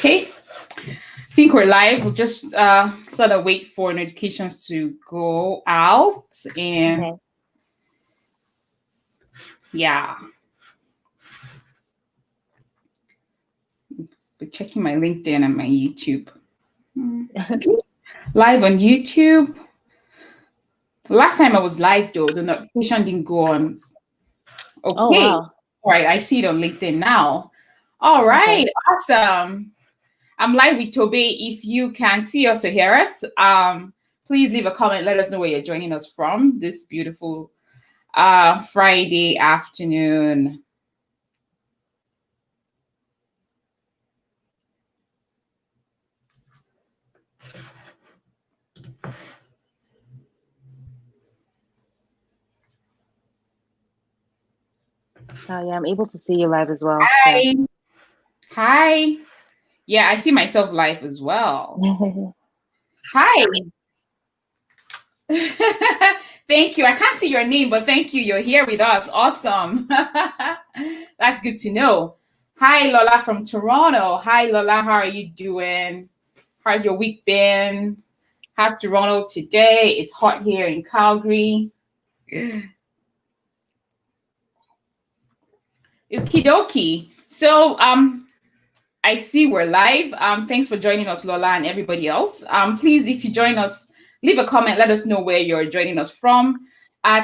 Okay, I think we're live. We'll just sort of wait for notifications to go out. And Okay. yeah, we're checking my LinkedIn and my YouTube. Live on YouTube. Last time I was live though, the notification didn't go on. Okay. Oh, wow. All right, I see it on LinkedIn now. All right, Okay. awesome. I'm live with Toby. If you can see us or hear us, please leave a comment. Let us know where you're joining us from this beautiful Friday afternoon. Yeah, I'm able to see you live as well. Hi. So. Hi. Yeah, I see myself live as well. Hi. Thank you. I can't see your name, but thank you. You're here with us. Awesome. That's good to know. Hi, Lola from Toronto. Hi, Lola. How are you doing? How's your week been? How's Toronto today? It's hot here in Calgary. Okie dokie. So I see we're live. Thanks for joining us, Lola, and everybody else. Please, if you join us, leave a comment. Let us know where you're joining us from.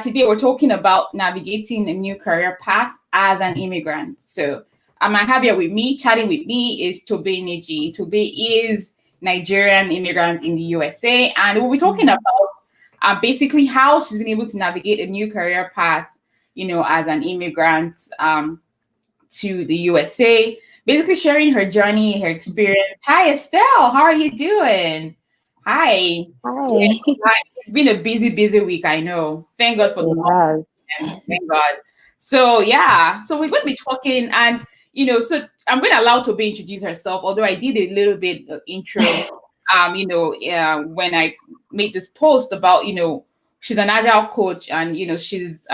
Today, we're talking about navigating a new career path as an immigrant. So I have here with me, chatting with me is Tobe Nneji. Tobe is Nigerian immigrant in the USA. And we'll be talking about basically how she's been able to navigate a new career path, as an immigrant to the USA. Basically sharing her journey, her experience. Hi, Estelle. How are you doing? Hi. Hi. Yeah, it's been a busy week, I know. Thank God for the long weekend. Thank God. So, yeah. So we're going to be talking and, so I'm going to allow Toby introduce herself, although I did a little bit of intro, when I made this post about, she's an agile coach and, she's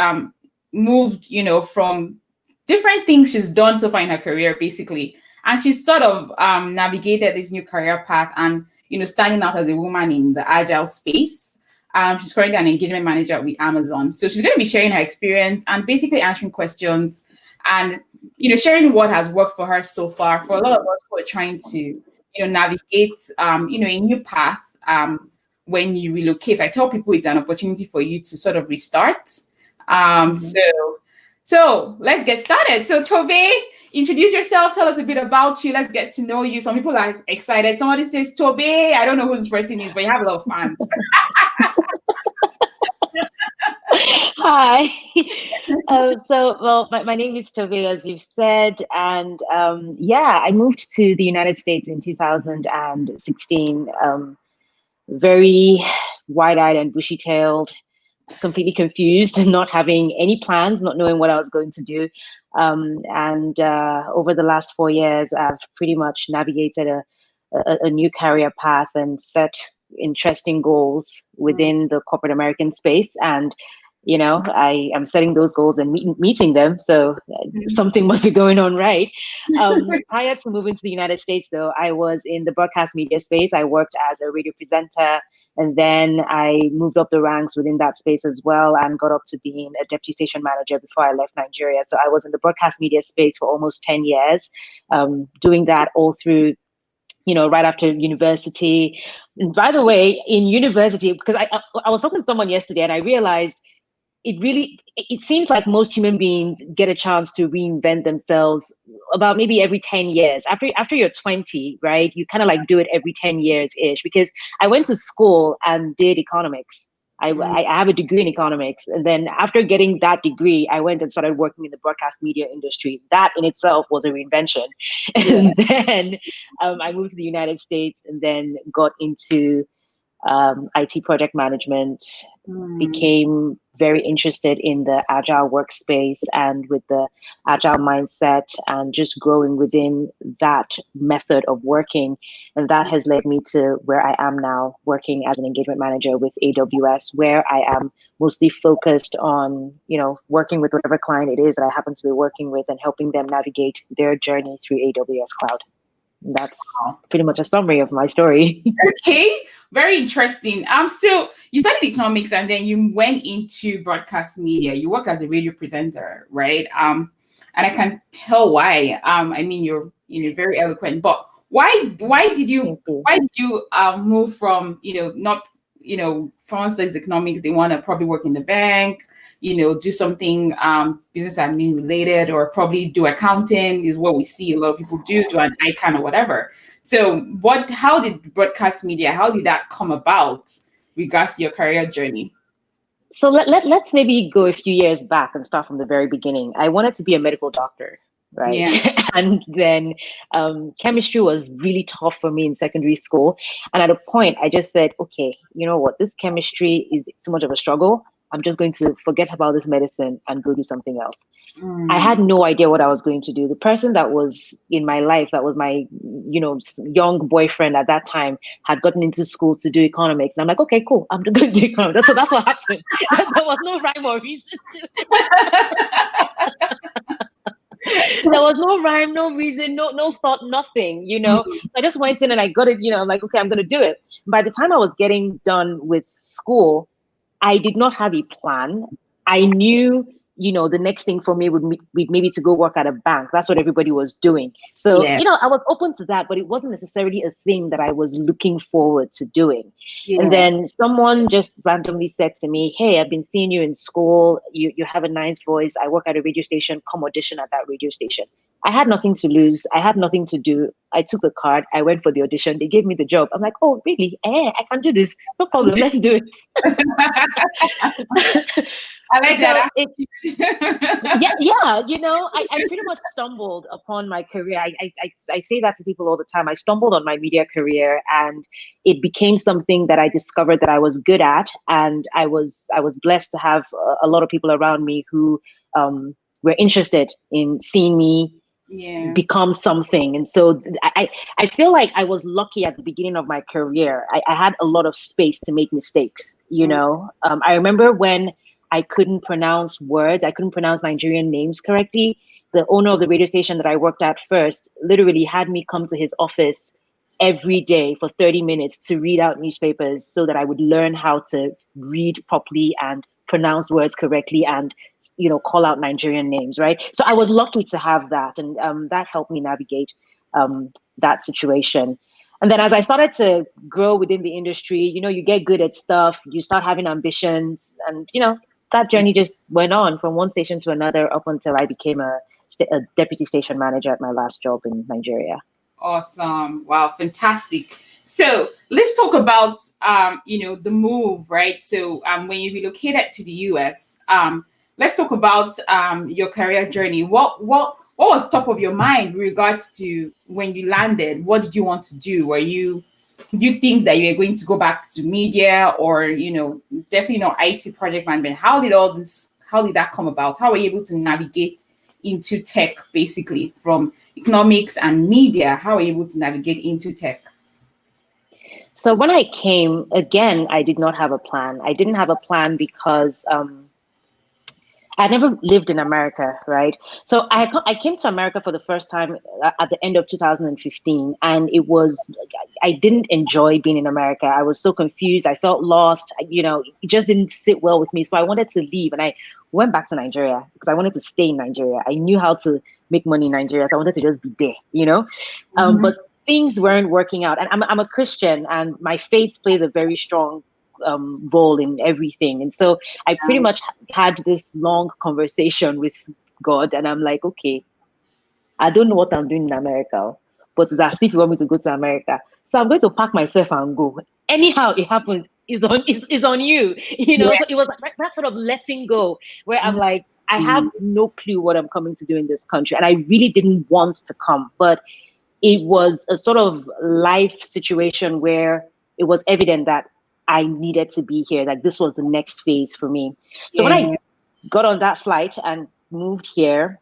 moved, from different things she's done so far in her career, basically. And she's sort of navigated this new career path and, standing out as a woman in the agile space. She's currently an engagement manager with Amazon. So she's going to be sharing her experience and basically answering questions and, sharing what has worked for her so far. For a lot of us who are trying to, navigate, a new path when you relocate. I tell people it's an opportunity for you to sort of restart. So let's get started. So Tobe, introduce yourself. Tell us a bit about you. Let's get to know you. Some people are excited. Somebody says Tobe. I don't know who this person is, but you have a lot of fun. Hi. My name is Tobe, as you've said. And I moved to the United States in 2016. Very wide-eyed and bushy-tailed, completely confused, not having any plans, not knowing what I was going to do. Over the last 4 years, I've pretty much navigated a new career path and set interesting goals within the corporate American space. And, I am setting those goals and meeting them. So something must be going on right. Prior to moving to the United States, though, I was in the broadcast media space. I worked as a radio presenter. And then I moved up the ranks within that space as well and got up to being a deputy station manager before I left Nigeria. So I was in the broadcast media space for almost 10 years, doing that all through, right after university. And by the way, in university, because I was talking to someone yesterday and I realized it seems like most human beings get a chance to reinvent themselves about maybe every 10 years. After you're 20, right? You kind of like do it every 10 years-ish, because I went to school and did economics. I have a degree in economics. And then after getting that degree, I went and started working in the broadcast media industry. That in itself was a reinvention. And then I moved to the United States and then got into IT project management, became very interested in the agile workspace and with the agile mindset and just growing within that method of working. And that has led me to where I am now, working as an engagement manager with AWS, where I am mostly focused on, working with whatever client it is that I happen to be working with and helping them navigate their journey through AWS Cloud. That's pretty much a summary of my story. Okay, very interesting. So you studied economics and then you went into broadcast media. You work as a radio presenter, right? And I can tell why. I mean, you're very eloquent, but why did you move from not someone studies economics, they want to probably work in the bank, do something business admin related, or probably do accounting is what we see a lot of people do an ICANN or whatever. So how did broadcast media, how did that come about regards to your career journey? So let's maybe go a few years back and start from the very beginning. I wanted to be a medical doctor, right? Yeah. And then chemistry was really tough for me in secondary school. And at a point, I just said, okay, you know what? This chemistry is so much of a struggle. I'm just going to forget about this medicine and go do something else. I had no idea what I was going to do. The person that was in my life, that was my, young boyfriend at that time, had gotten into school to do economics. And I'm like, okay, cool. I'm going to do economics. So that's what happened. There was no rhyme or reason to it. There was no rhyme, no reason, no thought, nothing, So I just went in and I got it, I'm like, okay, I'm going to do it. By the time I was getting done with school, I did not have a plan. I knew, the next thing for me would be maybe to go work at a bank. That's what everybody was doing. So, Yeah. I was open to that, but it wasn't necessarily a thing that I was looking forward to doing. Yeah. And then someone just randomly said to me, hey, I've been seeing you in school. You have a nice voice. I work at a radio station. Come audition at that radio station. I had nothing to lose. I had nothing to do. I took the card. I went for the audition. They gave me the job. I'm like, oh, really? I can do this. No problem. Let's do it. I like that. Yeah. I pretty much stumbled upon my career. I say that to people all the time. I stumbled on my media career, and it became something that I discovered that I was good at. And I was blessed to have a lot of people around me who were interested in seeing me become something. And so I feel like I was lucky at the beginning of my career. I had a lot of space to make mistakes. I remember when I couldn't pronounce words. I couldn't pronounce Nigerian names correctly. The owner of the radio station that I worked at first literally had me come to his office every day for 30 minutes to read out newspapers so that I would learn how to read properly and pronounce words correctly and, call out Nigerian names, right? So I was lucky to have that. And that helped me navigate that situation. And then as I started to grow within the industry, you get good at stuff, you start having ambitions, and, that journey just went on from one station to another up until I became a deputy station manager at my last job in Nigeria. Awesome. Wow, fantastic. So let's talk about the move, right? So when you relocated to the US, let's talk about your career journey. What was top of your mind in regards to when you landed? What did you want to do? Do you think that you were going to go back to media, or definitely not IT project management? How did that come about? How were you able to navigate into tech, basically from economics and media? How were you able to navigate into tech? So when I came, again, I did not have a plan. I didn't have a plan because I never lived in America, right? So I came to America for the first time at the end of 2015, and I didn't enjoy being in America. I was so confused. I felt lost. It just didn't sit well with me. So I wanted to leave, and I went back to Nigeria because I wanted to stay in Nigeria. I knew how to make money in Nigeria, so I wanted to just be there, But things weren't working out. And I'm a Christian, and my faith plays a very strong role in everything. And so I pretty much had this long conversation with God, and I'm like, okay, I don't know what I'm doing in America, but it's as if you want me to go to America. So I'm going to pack myself and go. Anyhow it happens, it's on you, So it was like that sort of letting go where I'm like, I have no clue what I'm coming to do in this country. And I really didn't want to come, but it was a sort of life situation where it was evident that I needed to be here. Like this was the next phase for me. So when I got on that flight and moved here,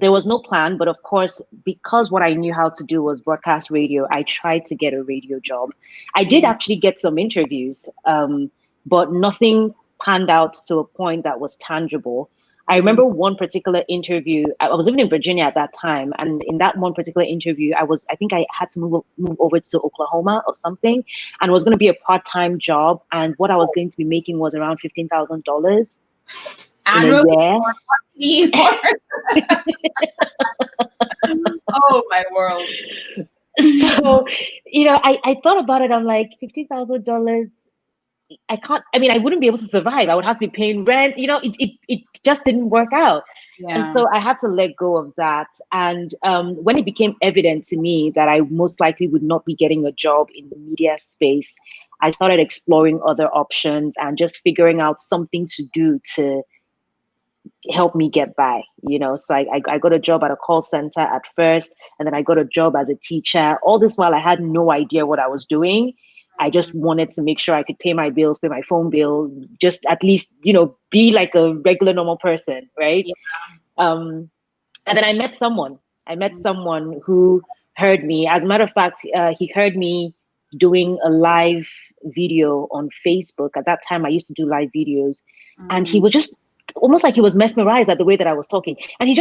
there was no plan. But of course, because what I knew how to do was broadcast radio, I tried to get a radio job. I did actually get some interviews, but nothing panned out to a point that was tangible. I remember one particular interview. I was living in Virginia at that time, and in that one particular interview, I think I had to move over to Oklahoma or something, and it was going to be a part-time job. And what I was going to be making was around $15,000 in a Annually year. Oh my world. So, I thought about it. I'm like, $15,000. I wouldn't be able to survive. I would have to be paying rent. It just didn't work out. Yeah. And so I had to let go of that. And when it became evident to me that I most likely would not be getting a job in the media space, I started exploring other options and just figuring out something to do to help me get by. So I got a job at a call center at first, and then I got a job as a teacher. All this while I had no idea what I was doing. I just wanted to make sure I could pay my bills, pay my phone bill, just at least, be like a regular normal person, right? Yeah. And then I met someone. Who heard me. As a matter of fact, he heard me doing a live video on Facebook. At that time, I used to do live videos, and he was just almost like he was mesmerized at the way that I was talking. And he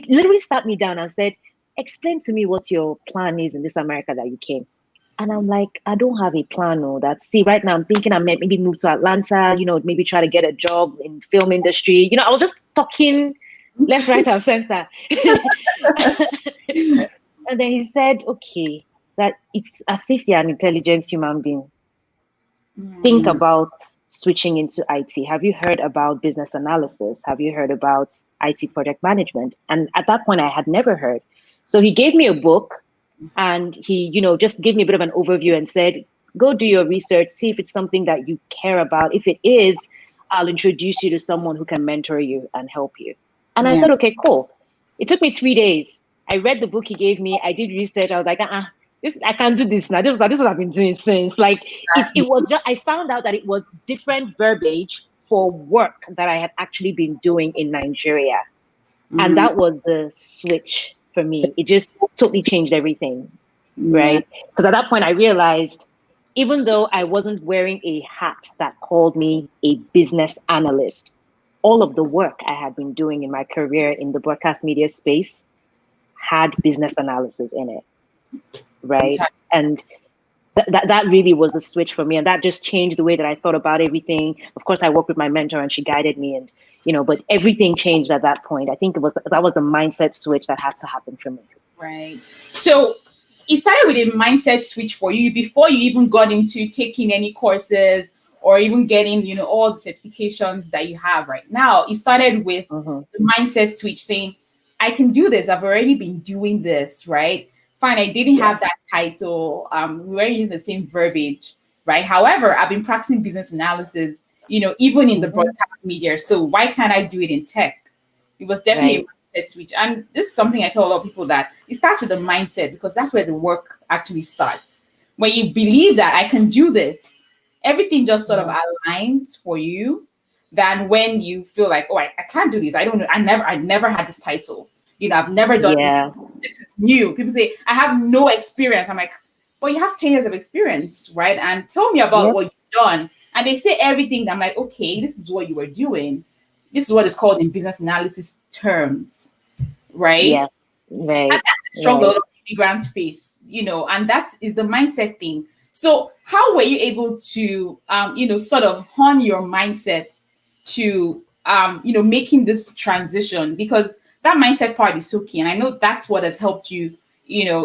literally sat me down and said, "Explain to me what your plan is in this America that you came." And I'm like, I don't have a plan. No, see, right now I'm thinking I might maybe move to Atlanta, maybe try to get a job in film industry. I was just talking left, right, and center. And then he said, okay, that it's as if you're an intelligent human being. Think about switching into IT. Have you heard about business analysis? Have you heard about IT project management? And at that point, I had never heard. So he gave me a book. And he, just gave me a bit of an overview and said, go do your research, see if it's something that you care about. If it is, I'll introduce you to someone who can mentor you and help you. And I said, okay, cool. It took me 3 days. I read the book he gave me. I did research. I was like, I can't do this now. This is what I've been doing since. Like, it was just, I found out that it was different verbiage for work that I had actually been doing in Nigeria. And that was the switch for me. It just totally changed everything, right? Because at that point I realized, even though I wasn't wearing a hat that called me a business analyst, all of the work I had been doing in my career in the broadcast media space had business analysis in it, right? And that really was the switch for me. And that just changed the way that I thought about everything. Of course, I worked with my mentor and she guided me, and but everything changed at that point. I think that was the mindset switch that had to happen for me. Right. So it started with a mindset switch for you before you even got into taking any courses or even getting, all the certifications that you have right now. It started with the mindset switch saying, I can do this. I've already been doing this, right? Fine, I didn't have that title. We were using the same verbiage, right? However, I've been practicing business analysis, even in the broadcast media. So why can't I do it in tech? It was definitely a mindset switch. And this is something I tell a lot of people, that it starts with the mindset, because that's where the work actually starts. When you believe that I can do this, everything just sort of aligns for you than when you feel like, oh, I can't do this. I don't know. I never had this title. I've never done this. This is new. People say, I have no experience. I'm like, well, you have 10 years of experience, right? And tell me about what you've done. And they say everything. I'm like, okay, this is what you were doing. This is what is called in business analysis terms, right? Yeah, right. And that's the struggle of immigrants face, and that is the mindset thing. So how were you able to, sort of hone your mindset to, making this transition? Because that mindset part is so key. And I know that's what has helped you,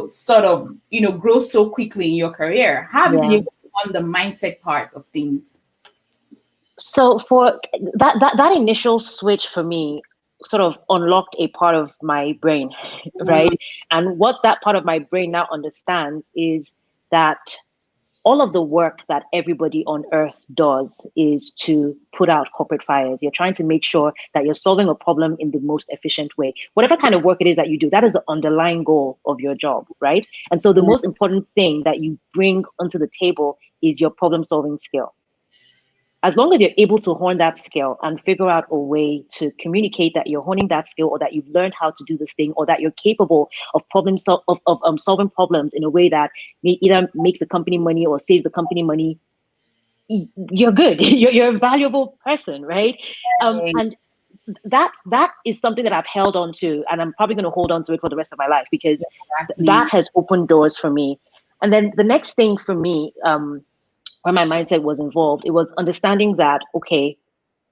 sort of, grow so quickly in your career. How have you been able to hone the mindset part of things? So for that initial switch for me sort of unlocked a part of my brain, right? And what that part of my brain now understands is that all of the work that everybody on earth does is to put out corporate fires. You're trying to make sure that you're solving a problem in the most efficient way. Whatever kind of work it is that you do, that is the underlying goal of your job, right? And so the most important thing that you bring onto the table is your problem solving skill. As long as you're able to hone that skill and figure out a way to communicate that you're honing that skill, or that you've learned how to do this thing, or that you're capable of solving problems in a way that either makes the company money or saves the company money, you're good. You're a valuable person, right? And that is something that I've held on to, and I'm probably going to hold on to it for the rest of my life, because Exactly. that has opened doors for me. And then the next thing for me, where my mindset was involved, it was understanding that, okay,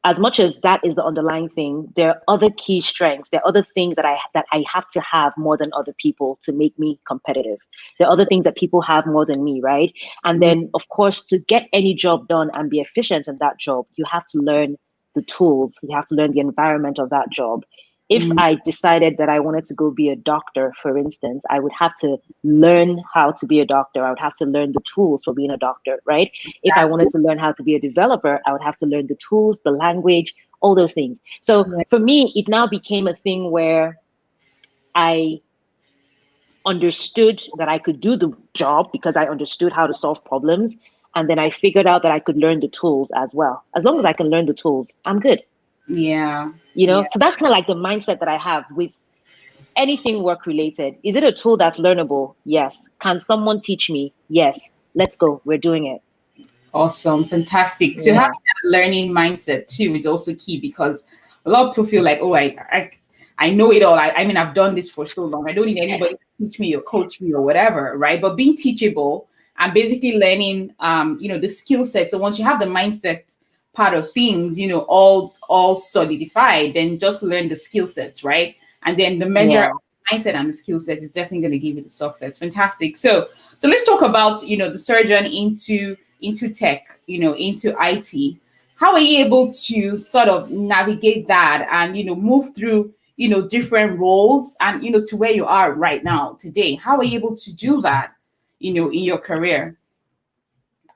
as much as that is the underlying thing, there are other key strengths. There are other things that I have to have more than other people to make me competitive. There are other things that people have more than me, right? And then, of course, to get any job done and be efficient in that job, you have to learn the tools. You have to learn the environment of that job. If I decided that I wanted to go be a doctor, for instance, I would have to learn how to be a doctor. I would have to learn the tools for being a doctor, right? If I wanted to learn how to be a developer, I would have to learn the tools, the language, all those things. So for me, it now became a thing where I understood that I could do the job because I understood how to solve problems. And then I figured out that I could learn the tools as well. As long as I can learn the tools, I'm good. Yeah. So that's kind of like the mindset that I have with anything work related. Is it a tool that's learnable? Yes. Can someone teach me? Yes. Let's go. We're doing it. Awesome. Fantastic. So having that learning mindset too is also key, because a lot of people feel like, oh, I know it all. I mean, I've done this for so long. I don't need anybody to teach me or coach me or whatever, right? But being teachable and basically learning, the skill set. So once you have the mindset part of things, all solidified, then just learn the skill sets, right? And then the measure of mindset and the skill set is definitely going to give you the success. Fantastic. So let's talk about, the surgeon into tech, into IT. How are you able to sort of navigate that and, move through, different roles and, to where you are right now today? How are you able to do that, in your career?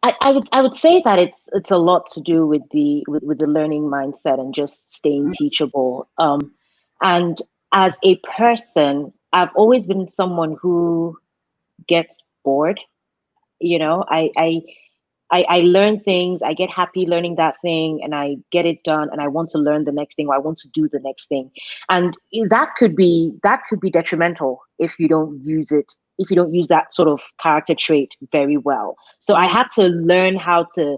I would say that it's a lot to do with the learning mindset and just staying teachable. And as a person, I've always been someone who gets bored. I learn things, I get happy learning that thing, and I get it done, and I want to learn the next thing, or I want to do the next thing. And that could be detrimental if you don't use it, if you don't use that sort of character trait very well. So I had to learn how to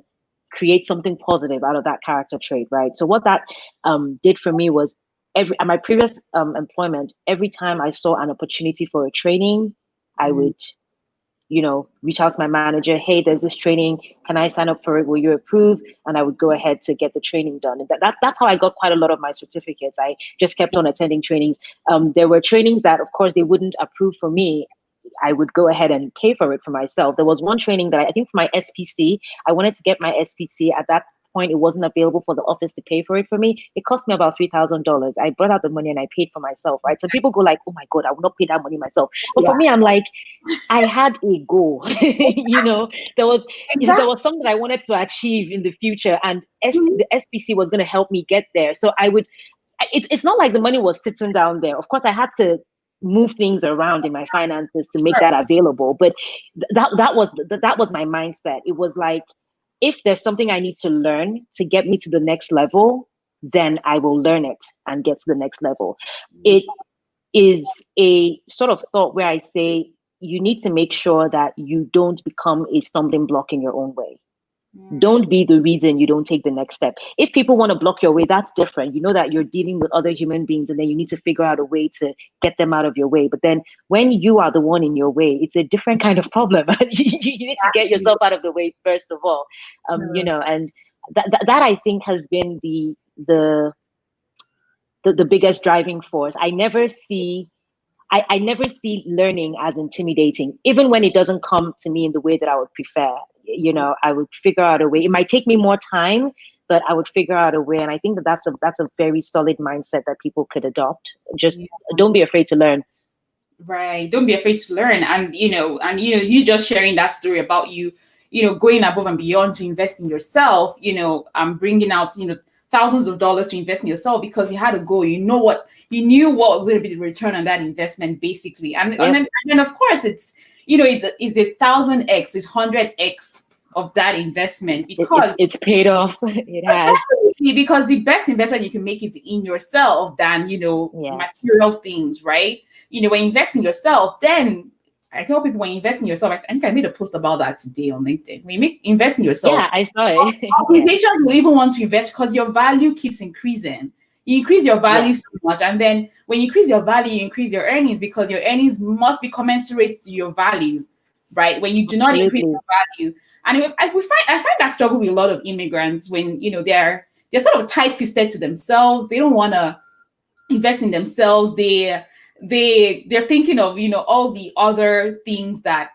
create something positive out of that character trait, right? So what that did for me was, at my previous employment, every time I saw an opportunity for a training, I would reach out to my manager. Hey, there's this training. Can I sign up for it? Will you approve? And I would go ahead to get the training done. And that's how I got quite a lot of my certificates. I just kept on attending trainings. There were trainings that, of course, they wouldn't approve for me. I would go ahead and pay for it for myself. There was one training that I think for my SPC, I wanted to get my SPC. At that point, it wasn't available for the office to pay for it for me. It cost me about $3,000. I brought out the money and I paid for myself, right? So people go like, oh my God, I will not pay that money myself. But for me, I'm like, I had a goal. There was something that I wanted to achieve in the future, and the SPC was going to help me get there. So it's not like the money was sitting down there. Of course, I had to move things around in my finances to make that available. But that was my mindset. It was like, if there's something I need to learn to get me to the next level, then I will learn it and get to the next level. It is a sort of thought where I say, you need to make sure that you don't become a stumbling block in your own way. Don't be the reason you don't take the next step. If people want to block your way, that's different. You know that you're dealing with other human beings, and then you need to figure out a way to get them out of your way. But then when you are the one in your way, it's a different kind of problem. You need to get yourself out of the way first of all. And that I think has been the biggest driving force. I never see learning as intimidating, even when it doesn't come to me in the way that I would prefer. I would figure out a way. It might take me more time, but I would figure out a way. And I think that's a very solid mindset that people could adopt. Just don't be afraid to learn. Right. Don't be afraid to learn. And, you just sharing that story about you going above and beyond to invest in yourself, bringing out, thousands of dollars to invest in yourself because you had a goal. You knew what was going to be the return on that investment, basically. And then of course it's 1,000x, it's 100x of that investment, because it's paid off. It has. Because the best investment you can make is in yourself than material things, right? When you invest in yourself, then I tell people, when you invest in yourself, I think I made a post about that today on LinkedIn. When you invest in yourself, I saw it. Organizations will even want to invest because your value keeps increasing. You increase your value so much, and then when you increase your value, you increase your earnings, because your earnings must be commensurate to your value, right? When you do not increase your value, and I find that struggle with a lot of immigrants when they're sort of tight-fisted to themselves. They don't want to invest in themselves. They're thinking of all the other things that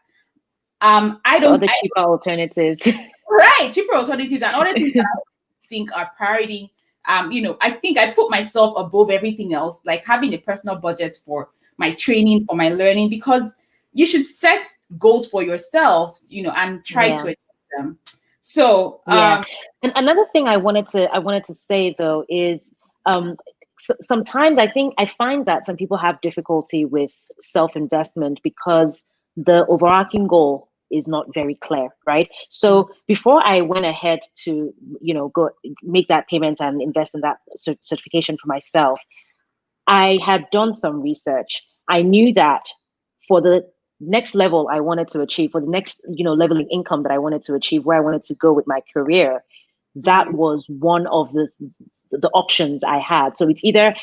cheaper alternatives. Right, cheaper alternatives and other things that I think are priority. I think I put myself above everything else, like having a personal budget for my training, for my learning, because you should set goals for yourself, and try to achieve them. So, and another thing I wanted to say though is, sometimes I find that some people have difficulty with self-investment because the overarching goal is not very clear, right? So before I went ahead to, go make that payment and invest in that certification for myself, I had done some research. I knew that for the next level I wanted to achieve, for the next, level of income that I wanted to achieve, where I wanted to go with my career, that was one of the options I had. So it's either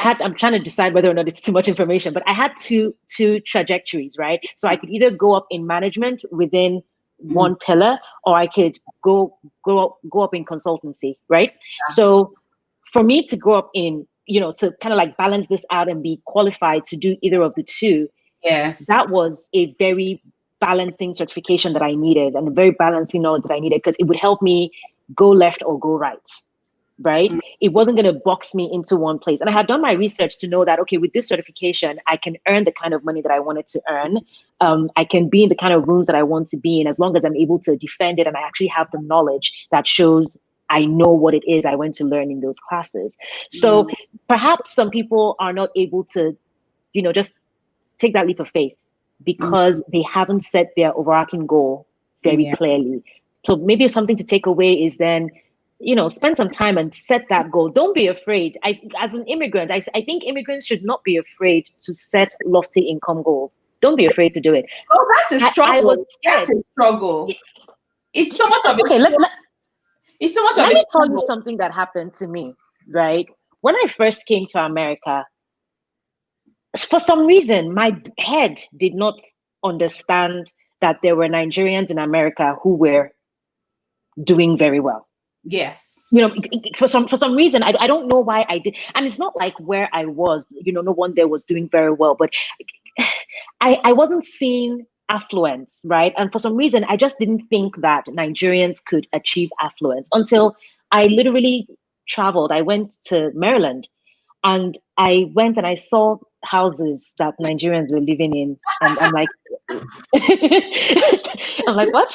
I'm trying to decide whether or not it's too much information, but I had two trajectories, right? So I could either go up in management within one pillar, or I could go up in consultancy, right? Yeah. So for me to go up in, to kind of like balance this out and be qualified to do either of the two, that was a very balancing certification that I needed, and a very balancing knowledge that I needed, because it would help me go left or go right. Right? It wasn't going to box me into one place. And I had done my research to know that, okay, with this certification, I can earn the kind of money that I wanted to earn. I can be in the kind of rooms that I want to be in, as long as I'm able to defend it and I actually have the knowledge that shows I know what it is I went to learn in those classes. So perhaps some people are not able to, just take that leap of faith because they haven't set their overarching goal very clearly. So maybe something to take away is then, spend some time and set that goal. Don't be afraid. As an immigrant, I think immigrants should not be afraid to set lofty income goals. Don't be afraid to do it. Oh, that's a struggle. That's a struggle. It's so much of it. Okay, it's so much let of me tell you something that happened to me, right? When I first came to America, for some reason, my head did not understand that there were Nigerians in America who were doing very well. Yes. For some reason, I don't know why I did. And it's not like where I was, no one there was doing very well, but I wasn't seeing affluence, right? And for some reason, I just didn't think that Nigerians could achieve affluence until I literally traveled. I went to Maryland, and I went and I saw houses that Nigerians were living in. And I'm like, what?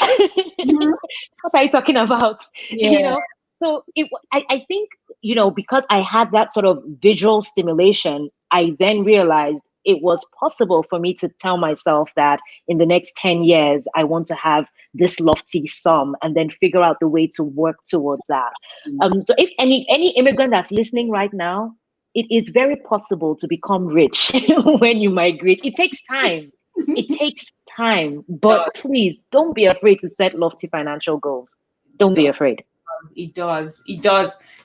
What are you talking about? Yeah. So I think, because I had that sort of visual stimulation, I then realized it was possible for me to tell myself that in the next 10 years, I want to have this lofty sum, and then figure out the way to work towards that. So if any immigrant that's listening right now, it is very possible to become rich when you migrate. It takes time. But please don't be afraid to set lofty financial goals. Don't be afraid. It does.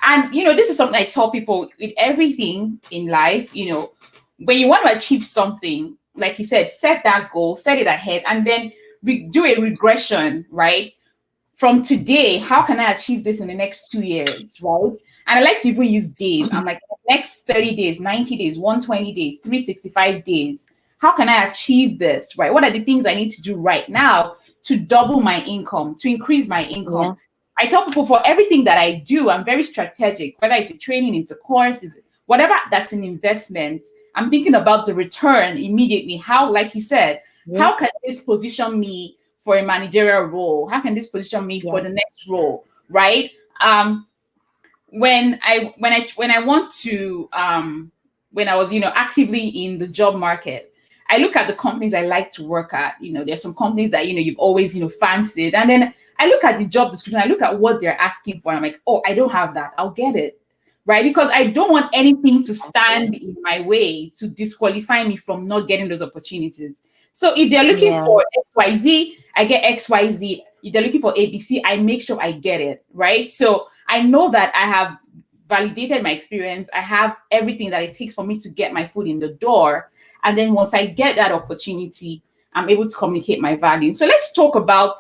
And, this is something I tell people with everything in life, when you want to achieve something, like you said, set that goal, set it ahead, and then do a regression, right? From today, how can I achieve this in the next 2 years, right? And I like to even use days. I'm like, next 30 days, 90 days, 120 days, 365 days. How can I achieve this, right? What are the things I need to do right now to double my income, to increase my income? Yeah. I tell people for everything that I do, I'm very strategic, whether it's a training, it's a course, whatever that's an investment. I'm thinking about the return immediately. How, like you said, how can this position me for a managerial role? How can this position me for the next role, right? When I was, actively in the job market, I look at the companies I like to work at. There's some companies that, you've always, fancied. And then I look at the job description, I look at what they're asking for. And I'm like, oh, I don't have that. I'll get it. Right? Because I don't want anything to stand in my way to disqualify me from not getting those opportunities. So if they're looking for XYZ, I get XYZ. If they're looking for ABC, I make sure I get it. Right? So I know that I have validated my experience. I have everything that it takes for me to get my foot in the door. And then once I get that opportunity, I'm able to communicate my value. So let's talk about,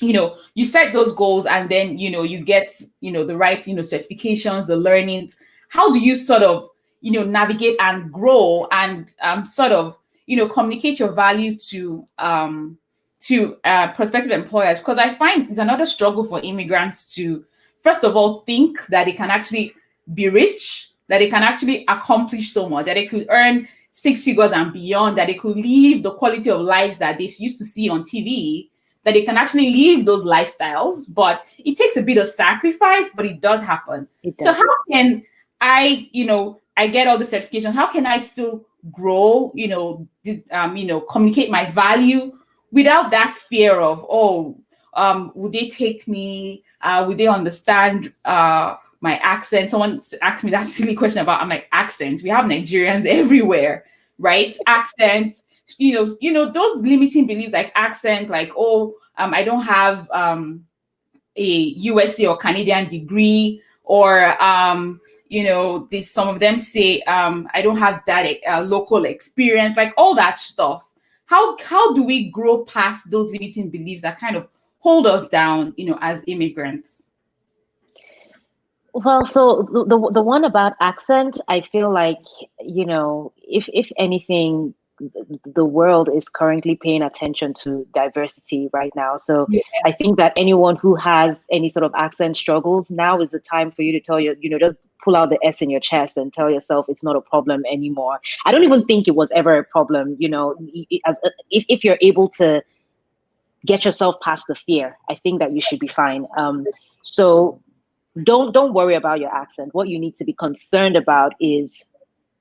you set those goals and then, you get, the right, certifications, the learnings. How do you sort of, navigate and grow and sort of, communicate your value to prospective employers? Because I find it's another struggle for immigrants to, first of all, think that they can actually be rich, that they can actually accomplish so much, that they could earn six figures and beyond, that they could live the quality of lives that they used to see on TV, that they can actually live those lifestyles. But it takes a bit of sacrifice, but it does happen. So how can I, I get all the certifications, how can I still grow, communicate my value without that fear of, would they take me? Would they understand my accent? Someone asked me that silly question about my accent. We have Nigerians everywhere, right? Accent, those limiting beliefs like accent, like, I don't have a USA or Canadian degree, or some of them say I don't have that local experience, like all that stuff. How do we grow past those limiting beliefs that kind of hold us down, as immigrants? Well, so the one about accent, I feel like, if anything, the world is currently paying attention to diversity right now. So yeah. I think that anyone who has any sort of accent struggles, now is the time for you to tell just pull out the S in your chest and tell yourself it's not a problem anymore. I don't even think it was ever a problem, if you're able to get yourself past the fear, I think that you should be fine. So don't worry about your accent. What you need to be concerned about is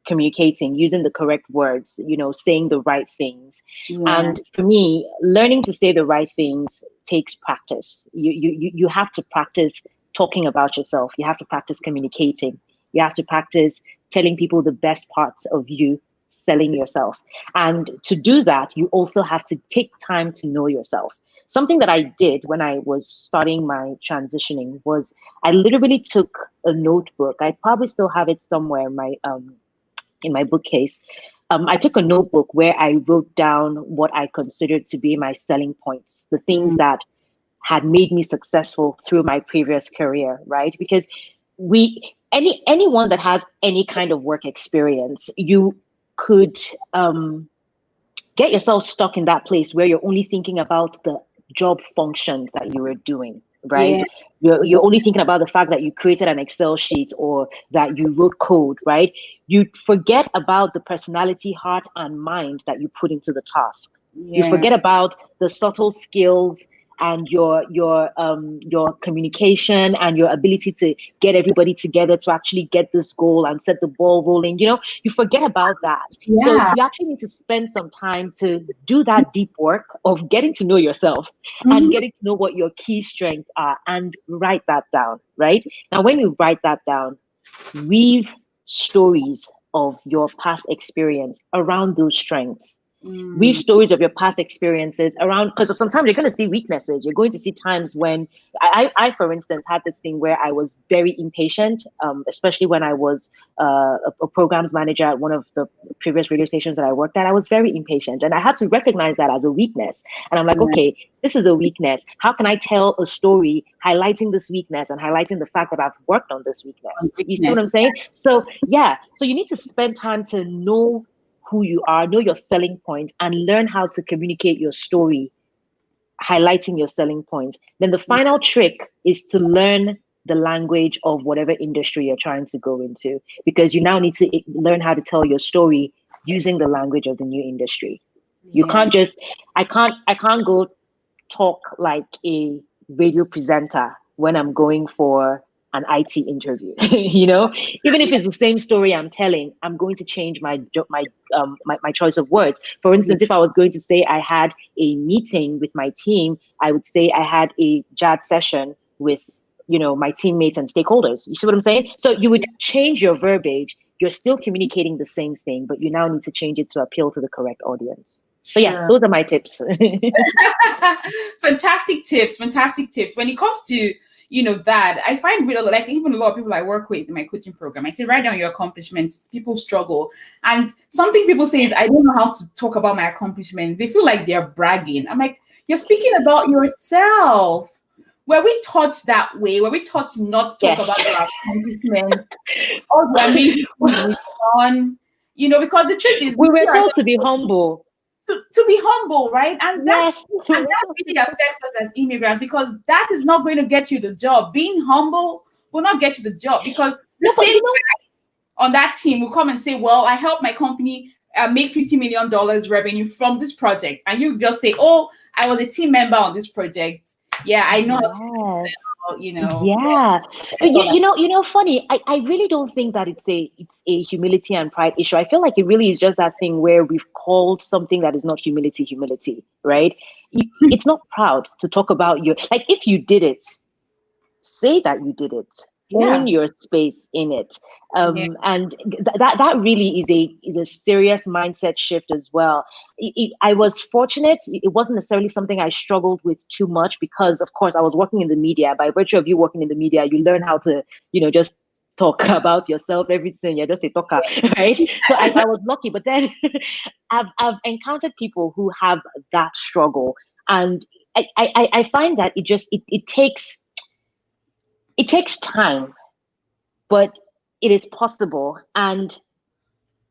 communicating, using the correct words, saying the right things. Yeah. And for me, learning to say the right things takes practice. You have to practice talking about yourself. You have to practice communicating. You have to practice telling people the best parts of you, selling yourself. And to do that, you also have to take time to know yourself. Something that I did when I was starting my transitioning was I literally took a notebook. I probably still have it somewhere in my bookcase. I took a notebook where I wrote down what I considered to be my selling points, the things that had made me successful through my previous career, right? Because anyone that has any kind of work experience, you could get yourself stuck in that place where you're only thinking about the job functions that you were doing, right? Yeah. You're only thinking about the fact that you created an Excel sheet or that you wrote code, right? You forget about the personality, heart, and mind that you put into the task. Yeah. You forget about the subtle skills and your communication and your ability to get everybody together to actually get this goal and set the ball rolling. You forget about that. Yeah. So you actually need to spend some time to do that deep work of getting to know yourself and getting to know what your key strengths are and write that down, right? Now, when you write that down, weave stories of your past experience around those strengths. Weave stories of your past experiences around, because sometimes you're going to see weaknesses. You're going to see times when I, for instance, had this thing where I was very impatient, especially when I was a programs manager at one of the previous radio stations that I worked at. I was very impatient, and I had to recognize that as a weakness. And I'm like, okay, this is a weakness. How can I tell a story highlighting this weakness and highlighting the fact that I've worked on this weakness? You see what I'm saying? So yeah, so you need to spend time to know who you are, know your selling points, and learn how to communicate your story, highlighting your selling points. Then the final trick is to learn the language of whatever industry you're trying to go into, because you now need to learn how to tell your story using the language of the new industry. Yeah. You can't just, I can't go talk like a radio presenter when I'm going for an IT interview. Even if it's the same story I'm telling, I'm going to change my choice of words. For instance, if I was going to say I had a meeting with my team, I would say I had a JAD session with my teammates and stakeholders. You see what I'm saying? So you would change your verbiage. You're still communicating the same thing, but you now need to change it to appeal to the correct audience. So yeah, those are my tips. Fantastic tips. When it comes to that I find with like even a lot of people I work with in my coaching program, I say write down your accomplishments. People struggle, and something people say is I don't know how to talk about my accomplishments. They feel like they're bragging. I'm like, you're speaking about yourself. Were we taught that way? Were we taught to not talk about your accomplishments or the amazing things we've done? Because the truth is we were told to be humble. To be humble, right? And that really affects us as immigrants, because that is not going to get you the job. Being humble will not get you the job, because the same guy on that team will come and say, well, I helped my company make $50 million revenue from this project. And you just say, oh, I was a team member on this project. Yeah, I know how to do that. Yeah. Funny. I really don't think that it's a humility and pride issue. I feel like it really is just that thing where we've called something that is not humility, right? It's not proud to talk about like if you did it, say that you did it. Own your space in it. And that really is a serious mindset shift as well. I was fortunate. It wasn't necessarily something I struggled with too much, because of course I was working in the media. By virtue of you working in the media, you learn how to, just talk about yourself, everything. You're just a talker, right? So I was lucky, but then I've encountered people who have that struggle, and I find that it takes time, but it is possible. And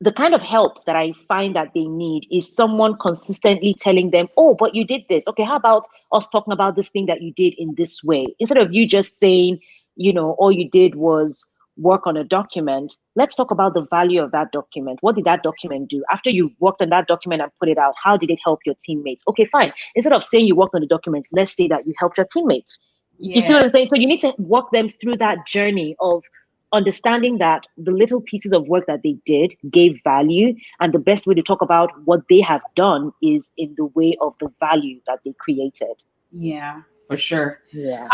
the kind of help that I find that they need is someone consistently telling them, oh, but you did this. Okay, how about us talking about this thing that you did in this way? Instead of you just saying, all you did was work on a document. Let's talk about the value of that document. What did that document do? After you worked on that document and put it out, how did it help your teammates? Okay, fine. Instead of saying you worked on the document, let's say that you helped your teammates. You see what I'm saying? So you need to walk them through that journey of understanding that the little pieces of work that they did gave value, and the best way to talk about what they have done is in the way of the value that they created. Yeah, for sure. Yeah.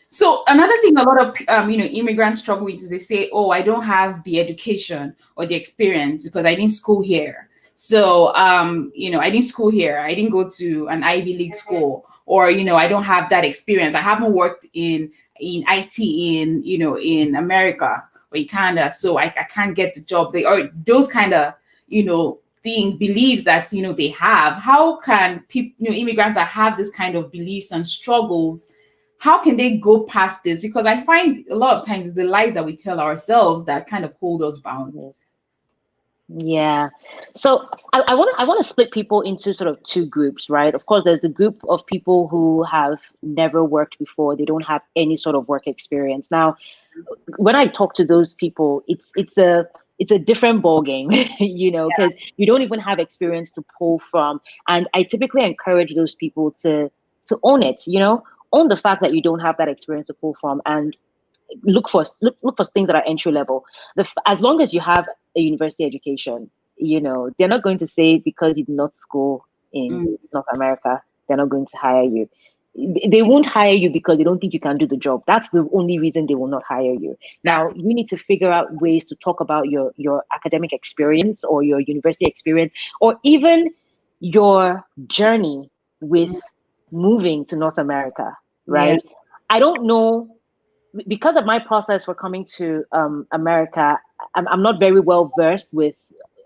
So another thing a lot of immigrants struggle with is they say, oh, I don't have the education or the experience because I didn't school here. So I didn't school here. I didn't go to an Ivy League school, or I don't have that experience. I haven't worked in IT in America or in Canada, so I can't get the job. They are those kind of beliefs that they have. How can people, immigrants that have this kind of beliefs and struggles, how can they go past this? Because I find a lot of times it's the lies that we tell ourselves that kind of hold us bound. Yeah. So I want to split people into sort of two groups, right? Of course, there's the group of people who have never worked before. They don't have any sort of work experience. Now, when I talk to those people, it's a different ball game, because you don't even have experience to pull from. And I typically encourage those people to own it, own the fact that you don't have that experience to pull from, and look for things that are entry level. As long as you have a university education, they're not going to say because you did not school in North America, they're not going to hire you. They won't hire you because they don't think you can do the job. That's the only reason they will not hire you. Now, you need to figure out ways to talk about your academic experience or your university experience, or even your journey with moving to North America, right? Yeah. I don't know, because of my process for coming to America, I'm not very well versed with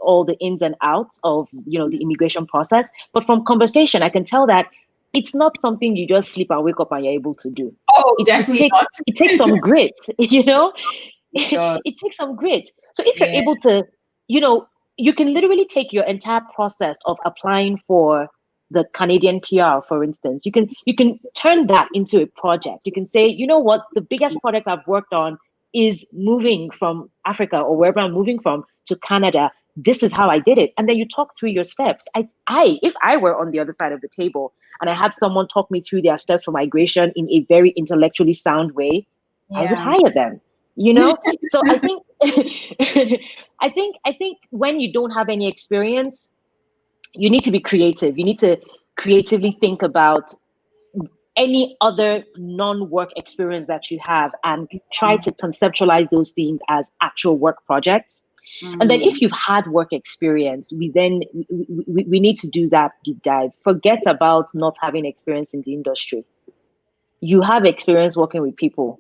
all the ins and outs of the immigration process. But from conversation, I can tell that it's not something you just sleep and wake up and you're able to do. Oh, definitely not. It takes some grit, It takes some grit. So if you're able to, you can literally take your entire process of applying for the Canadian PR, for instance, you can turn that into a project. You can say, you know what, the biggest project I've worked on is moving from Africa or wherever I'm moving from to Canada. This is how I did it. And then you talk through your steps. If I were on the other side of the table and I had someone talk me through their steps for migration in a very intellectually sound way, I would hire them. So I think I think when you don't have any experience, you need to be creative. You need to creatively think about any other non-work experience that you have and try to conceptualize those things as actual work projects. And then if you've had work experience, we need to do that deep dive. Forget about not having experience in the industry. You have experience working with people.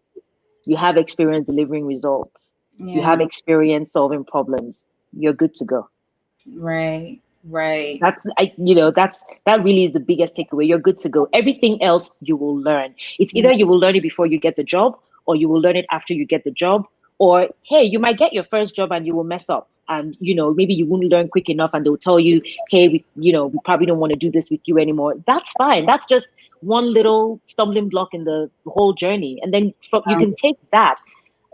you have experience delivering results, you have Yeah. experience solving problems, you're good to go. Right. Right. That really is the biggest takeaway. You're good to go. Everything else you will learn. It's either you will learn it before you get the job, or you will learn it after you get the job, or hey, you might get your first job and you will mess up, and maybe you won't learn quick enough, and they'll tell you, hey, we probably don't want to do this with you anymore. That's fine. That's just one little stumbling block in the whole journey, and then you can take that.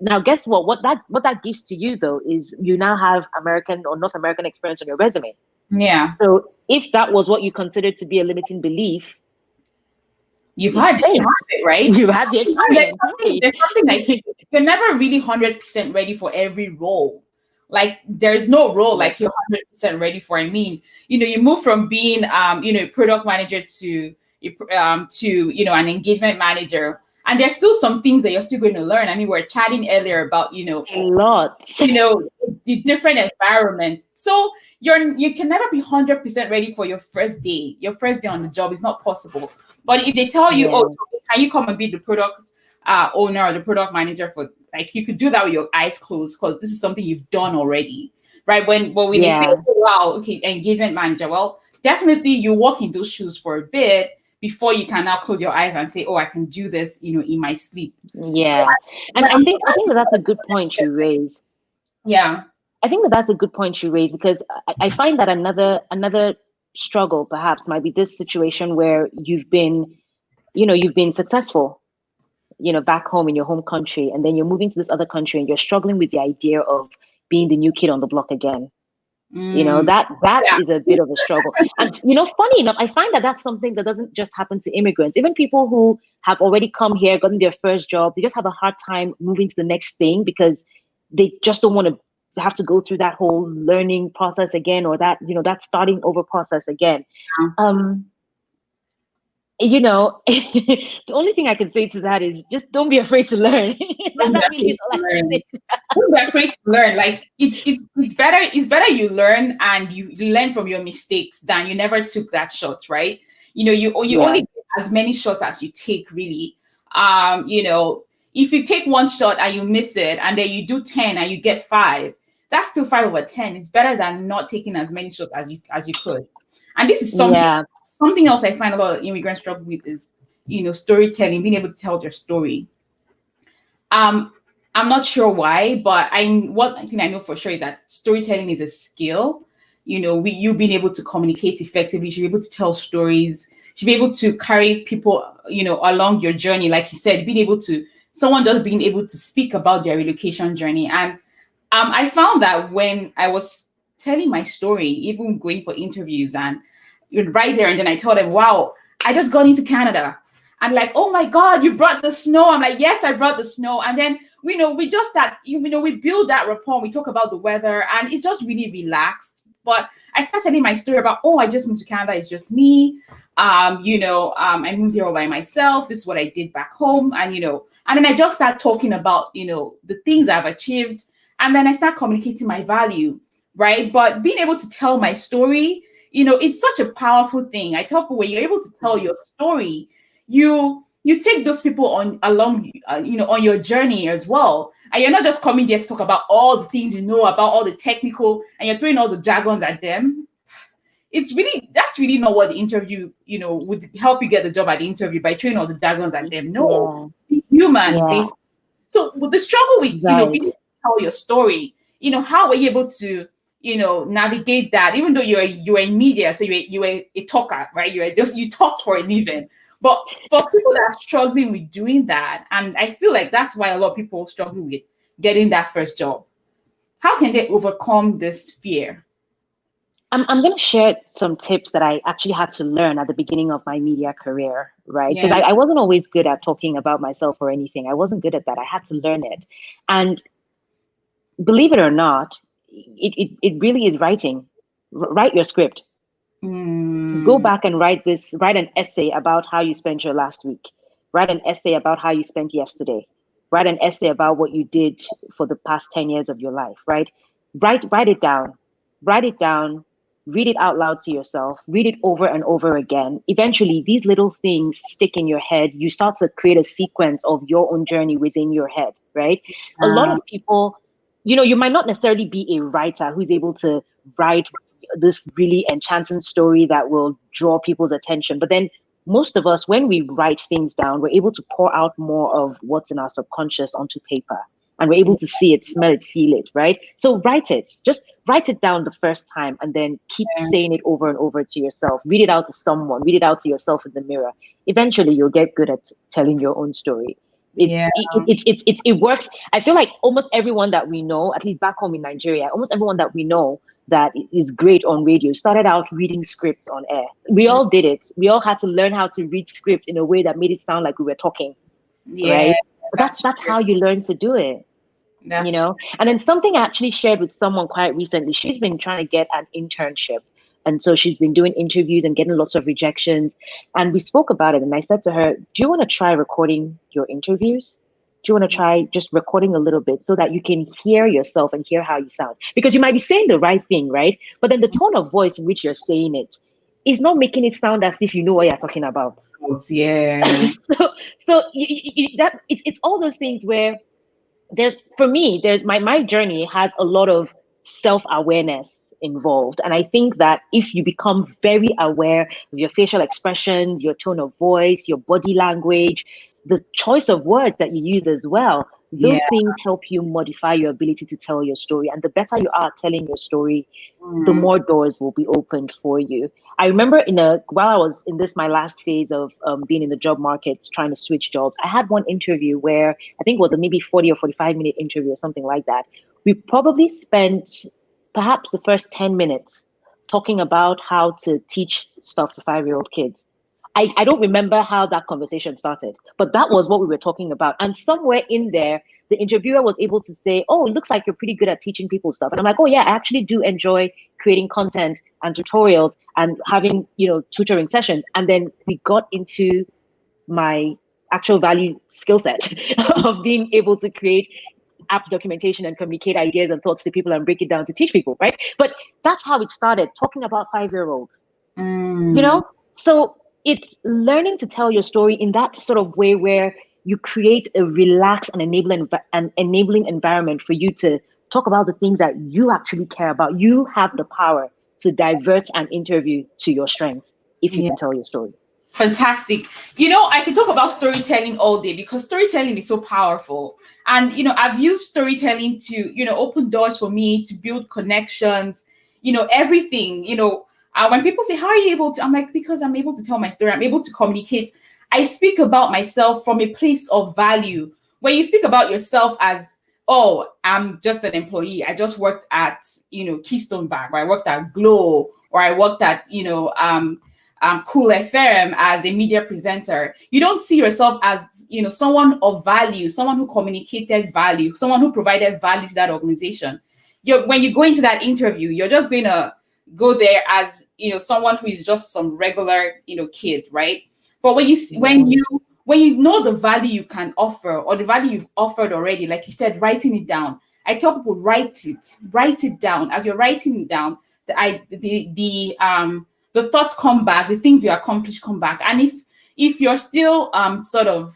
Now, guess what? What that gives to you though is you now have American or North American experience on your resume. Yeah. So if that was what you considered to be a limiting belief, You've it's had changed. it, right? You had the There's experience. something, Hey. there's something I think you're never really 100% ready for every role. Like there's no role Yeah. like you're 100% ready for. I mean, you move from being product manager to an engagement manager, and there's still some things that you're still going to learn. I mean, we are chatting earlier about A lot. the different environments. So you can never be 100% ready for your first day. Your first day on the job is not possible. But if they tell you, Yeah. oh, can you come and be the product owner or the product manager for, like, you could do that with your eyes closed because this is something you've done already, right? When they say, Yeah. oh, wow, okay, engagement manager, well, definitely you walk in those shoes for a bit before you can now close your eyes and say, oh, I can do this, in my sleep. Yeah. And I think that's a good point you raise. Yeah. I think that's a good point you raise, because I find that another struggle perhaps might be this situation where you've been successful, back home in your home country, and then you're moving to this other country and you're struggling with the idea of being the new kid on the block again. That Yeah. is a bit of a struggle. And funny enough, I find that that's something that doesn't just happen to immigrants. Even people who have already come here, gotten their first job, they just have a hard time moving to the next thing because they just don't want to have to go through that whole learning process again, or that starting over process again. Um, the only thing I can say to that is just don't be afraid to learn. Don't be that really afraid is all to I can learn. say. Don't be afraid to learn. Like it's better you learn and you learn from your mistakes than you never took that shot, right? You only Yes. get as many shots as you take, really. If you take one shot and you miss it and then you do 10 and you get 5, that's still 5/10. It's better than not taking as many shots as you could. And this is Yeah. something else I find a lot of immigrants struggle with is, storytelling, being able to tell their story. Um, I'm not sure why, but I think I know for sure is that storytelling is a skill. You being able to communicate effectively, you should be able to tell stories, you should be able to carry people, along your journey. Like you said, someone just being able to speak about their relocation journey. And I found that when I was telling my story, even going for interviews, and you're right there, and then I told them, wow, I just got into Canada. And like, oh my God, you brought the snow. I'm like, yes, I brought the snow. And then, we just start, we build that rapport. We talk about the weather and it's just really relaxed. But I started telling my story about, oh, I just moved to Canada. It's just me. I moved here all by myself. This is what I did back home. And then I just start talking about, the things I've achieved. And then I start communicating my value, right? But being able to tell my story, it's such a powerful thing. I tell people when you're able to tell your story, you take those people on along on your journey as well, and you're not just coming there to talk about all the things about all the technical, and you're throwing all the jargons at them. That's really not what the interview would help you get the job at the interview, by throwing all the jargons at them. No, Yeah. be human, Yeah. basically. So with the struggle with Right. being able to tell your story, how were you able to navigate that, even though you're in media, so you were a talker, right? You talked for a living. But for people that are struggling with doing that, and I feel like that's why a lot of people struggle with getting that first job, how can they overcome this fear? I'm going to share some tips that I actually had to learn at the beginning of my media career, right? Because Yeah. I wasn't always good at talking about myself or anything. I wasn't good at that. I had to learn it. And believe it or not, it really is writing. Write your script. Go back and write an essay about how you spent your last week. Write an essay about how you spent yesterday. Write an essay about what you did for the past 10 years of your life, right? Write it down. Write it down. read it out loud to yourself, read it over and over again. Eventually, these little things stick in your head. You start to create a sequence of your own journey within your head, right? A lot of people, you might not necessarily be a writer who's able to write this really enchanting story that will draw people's attention. But then most of us, when we write things down, we're able to pour out more of what's in our subconscious onto paper. And we're able to see it, smell it, feel it, right? So write it. Just write it down the first time and then keep saying it over and over to yourself. Read it out to someone. Read it out to yourself in the mirror. Eventually, you'll get good at telling your own story. It works. I feel like almost everyone that we know, at least back home in Nigeria, almost everyone that we know that is great on radio started out reading scripts on air. We all did it. We all had to learn how to read scripts in a way that made it sound like we were talking, right? But that's how you learn to do it. And then something I actually shared with someone quite recently. She's been trying to get an internship, and so she's been doing interviews and getting lots of rejections, and we spoke about it. And I said to her, do you want to try recording your interviews? Do you want to try just recording a little bit so that you can hear yourself and hear how you sound? Because you might be saying the right thing, right? But then the tone of voice in which you're saying it is not making it sound as if you know what you're talking about. So it's all those things where there's my journey has a lot of self-awareness involved. And I think that if you become very aware of your facial expressions, your tone of voice, your body language, the choice of words that you use as well, those things help you modify your ability to tell your story. And the better you are at telling your story, the more doors will be opened for you. I remember while I was in my last phase of being in the job market, trying to switch jobs, I had one interview where I think it was a maybe 40 or 45-minute interview or something like that. We probably spent perhaps the first 10 minutes talking about how to teach stuff to 5-year-old kids. I don't remember how that conversation started, but that was what we were talking about. And somewhere in there, the interviewer was able to say, oh, it looks like you're pretty good at teaching people stuff. And I'm like, oh yeah, I actually do enjoy creating content and tutorials and having, tutoring sessions. And then we got into my actual value skill set of being able to create app documentation and communicate ideas and thoughts to people and break it down to teach people, right? But that's how it started, talking about 5-year-olds, So it's learning to tell your story in that sort of way where you create a relaxed and enabling environment for you to talk about the things that you actually care about. You have the power to divert an interview to your strength if you can tell your story. Fantastic. I could talk about storytelling all day because storytelling is so powerful. And, I've used storytelling to, open doors for me, to build connections, everything, when people say, how are you able to? I'm like, because I'm able to tell my story. I'm able to communicate. I speak about myself from a place of value. When you speak about yourself as, oh, I'm just an employee. I just worked at, Keystone Bank, or I worked at Glow, or I worked at, Cool FM as a media presenter. You don't see yourself as, someone of value, someone who communicated value, someone who provided value to that organization. When you go into that interview, you're just going to go there as, someone who is just some regular, kid, right? But when you know the value you can offer or the value you've offered already, like you said, writing it down. I tell people, write it down. As you're writing it down, the thoughts come back, the things you accomplished come back. And if you're still sort of,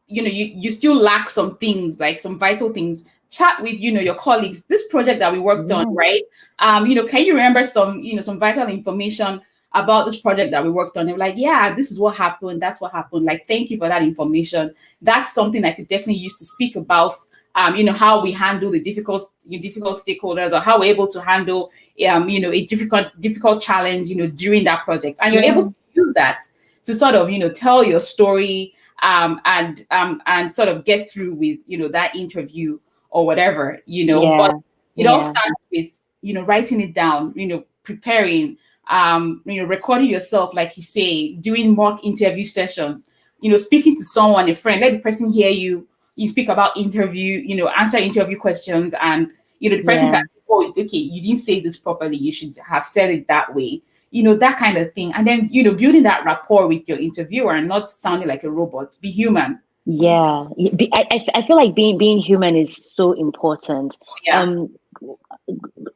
you still lack some things, like some vital things, chat with, your colleagues. This project that we worked on, right? Can you remember some vital information about this project that we worked on? They were like, yeah, this is what happened. That's what happened. Like, thank you for that information. That's something I could definitely use to speak about, how we handle the difficult stakeholders, or how we're able to handle, a difficult challenge, during that project. And you're able to use that to sort of, tell your story, and sort of get through with, that interview or whatever, but it all starts with, writing it down, preparing, recording yourself, like you say, doing mock interview sessions, speaking to someone, a friend, let the person hear you, you speak about interview, answer interview questions, and, the person can say, oh, okay, you didn't say this properly, you should have said it that way, that kind of thing. And then, building that rapport with your interviewer and not sounding like a robot, be human. Yeah, I feel like being human is so important.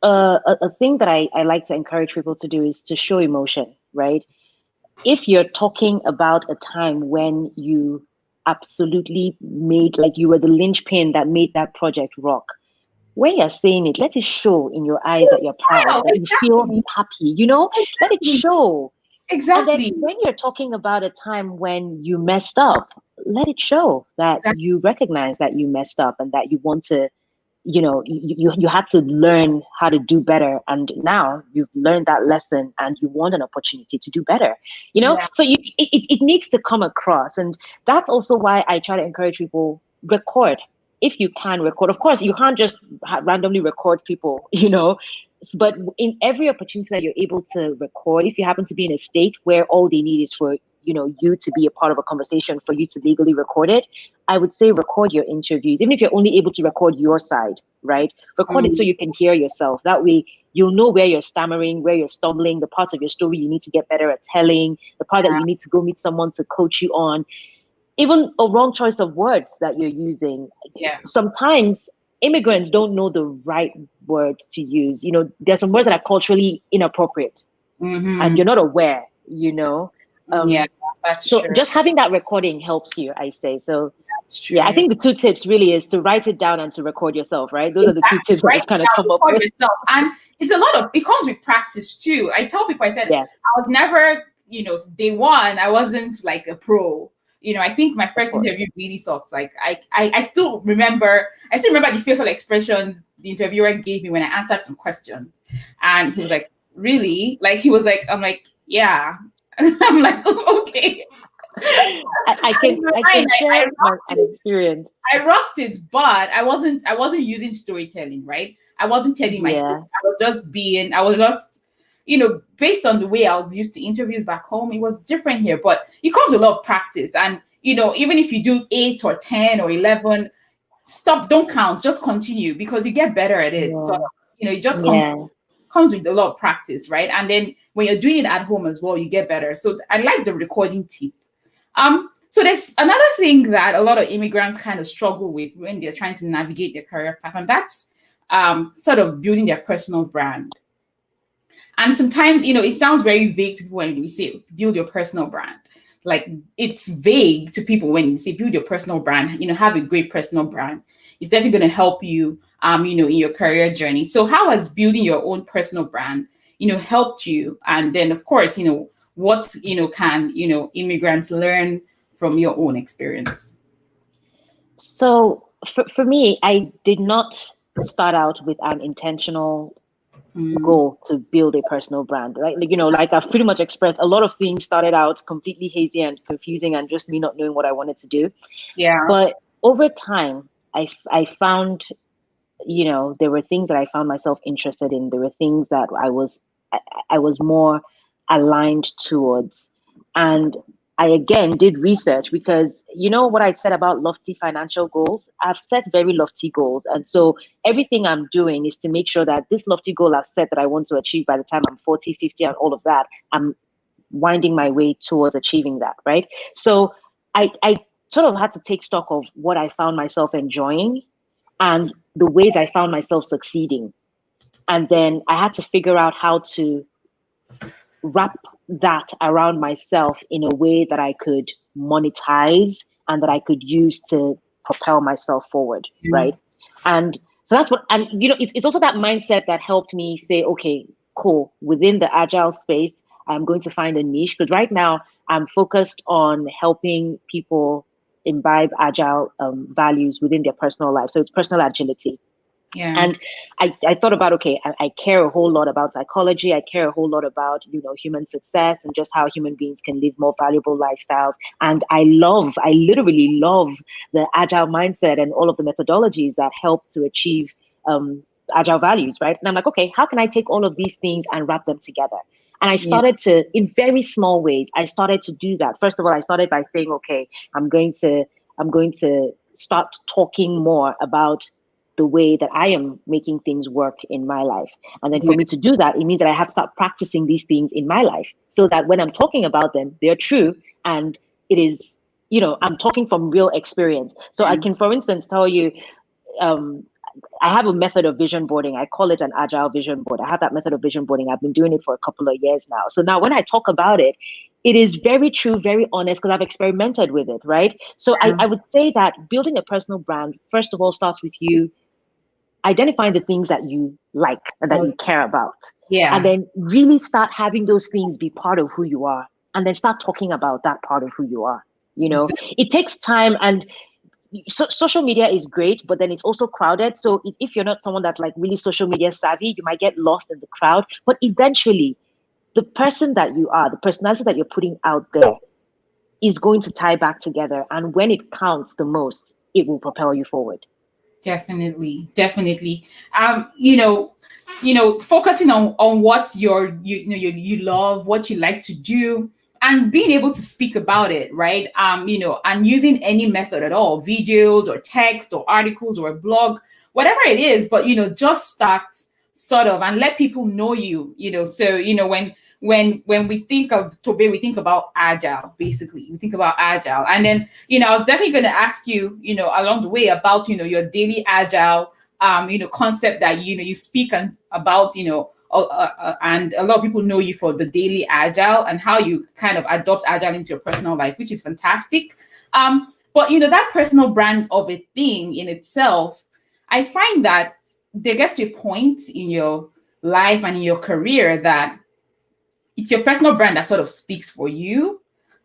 a thing that I like to encourage people to do is to show emotion, right? If you're talking about a time when you absolutely made, like you were the linchpin that made that project rock, when you're saying it, let it show in your eyes that you're proud, Wow, that you feel exactly. happy, let it Exactly. show. And then Exactly. when you're talking about a time when you messed up, let it show that Exactly. you recognize that you messed up and that you want to, you had to learn how to do better, and now you've learned that lesson and you want an opportunity to do better. Yeah. So it needs to come across, and that's also why I try to encourage people: record. If you can record, of course you can't just randomly record people, but in every opportunity that you're able to record, if you happen to be in a state where all they need is for you to be a part of a conversation, for you to legally record it, I would say record your interviews, even if you're only able to record your side, right? Record it so Mm, you can hear yourself. That way, you'll know where you're stammering, where you're stumbling, the parts of your story you need to get better at telling, the part that yeah. you need to go meet someone to coach you on, even a wrong choice of words that you're using. Yeah. Sometimes immigrants don't know the right words to use. There's some words that are culturally inappropriate and Mm-hmm. you're not aware, Yeah, Um, that's so true. just having that recording helps you, I say. So That's yeah, I true. think the two tips really is to write it down and to record yourself, right? Those are the two Exactly. tips that Write I've it kind of down, come up record with. yourself. And it's a lot of, it comes with practice too. I tell people, I said, Yeah, I was never, day one, I wasn't like a pro. I think my of first course. interview really sucked. Like I still remember the facial expressions the interviewer gave me when I answered some questions. And he was like, really? Like he was like, I'm like, yeah. I'm like, okay. I And can in my I mind, can share rocked an it. experience. I rocked it, but I wasn't using storytelling, right? I wasn't telling my story. Yeah. I was just based on the way I was used to interviews back home, it was different here. But it comes with a lot of practice. And even if you do 8 or 10 or 11, stop, don't count, just continue because you get better at it. So Yeah. it just Yeah. comes with a lot of practice, right? And then when you're doing it at home as well, you get better. So I like the recording tip. So there's another thing that a lot of immigrants kind of struggle with when they're trying to navigate their career path, and that's sort of building their personal brand. And sometimes, it sounds very vague to people when we say build your personal brand. Like it's vague to people when you say build your personal brand, have a great personal brand. It's definitely going to help you, in your career journey. So how has building your own personal brand, helped you? And then of course, what, can, immigrants learn from your own experience? So for me, I did not start out with an intentional Mm, goal to build a personal brand. Like I've pretty much expressed, a lot of things started out completely hazy and confusing and just me not knowing what I wanted to do. yeah. But over time, I found, there were things that I found myself interested in. There were things that I was more aligned towards. And I again did research because what I said about lofty financial goals? I've set very lofty goals. And so everything I'm doing is to make sure that this lofty goal I've set that I want to achieve by the time I'm 40, 50, and all of that, I'm winding my way towards achieving that, right? So I sort of had to take stock of what I found myself enjoying and the ways I found myself succeeding. And then I had to figure out how to wrap that around myself in a way that I could monetize and that I could use to propel myself forward, Yeah. right? And so that's what, and it's also that mindset that helped me say, okay, cool, within the agile space, I'm going to find a niche because right now I'm focused on helping people imbibe agile values within their personal life. So it's personal agility. Yeah. And I thought about, okay, I care a whole lot about psychology. I care a whole lot about, human success and just how human beings can live more valuable lifestyles. And I literally love the agile mindset and all of the methodologies that help to achieve agile values, right? And I'm like, okay, how can I take all of these things and wrap them together? And I Yeah. started to, in very small ways, I started to do that. First of all, I started by saying, okay, I'm going to start talking more about the way that I am making things work in my life. And then for Yeah. me to do that, it means that I have to start practicing these things in my life so that when I'm talking about them, they're true. And it is, I'm talking from real experience. So I Yeah. can, for instance, tell you, um, I have a method of vision boarding. I call it an agile vision board. I have that method of vision boarding. I've been doing it for a couple of years now. So now when I talk about it, it is very true, very honest, because I've experimented with it, right? So I would say that building a personal brand, first of all, starts with you identifying the things that you like and that you care about. Yeah. And then really start having those things be part of who you are. And then start talking about that part of who you are. You know, it takes time, and social media is great, but then it's also crowded. So if you're not someone that's like really social media savvy, you might get lost in the crowd. But eventually, the person that you are, the personality that you're putting out there is going to tie back together. And when it counts the most, it will propel you forward. Definitely, definitely. Focusing on what you love, what you like to do, and being able to speak about it, right? And using any method at all, videos or text or articles or a blog, whatever it is, but just start sort of and let people know you, so when we think of Tobe, we think about agile, basically. We think about agile. And then, I was definitely going to ask you, along the way about, your daily agile, concept that, you speak about, and a lot of people know you for the daily agile and how you kind of adopt agile into your personal life, which is fantastic. But, that personal brand of a thing in itself, I find that there gets to a point in your life and in your career that it's your personal brand that sort of speaks for you,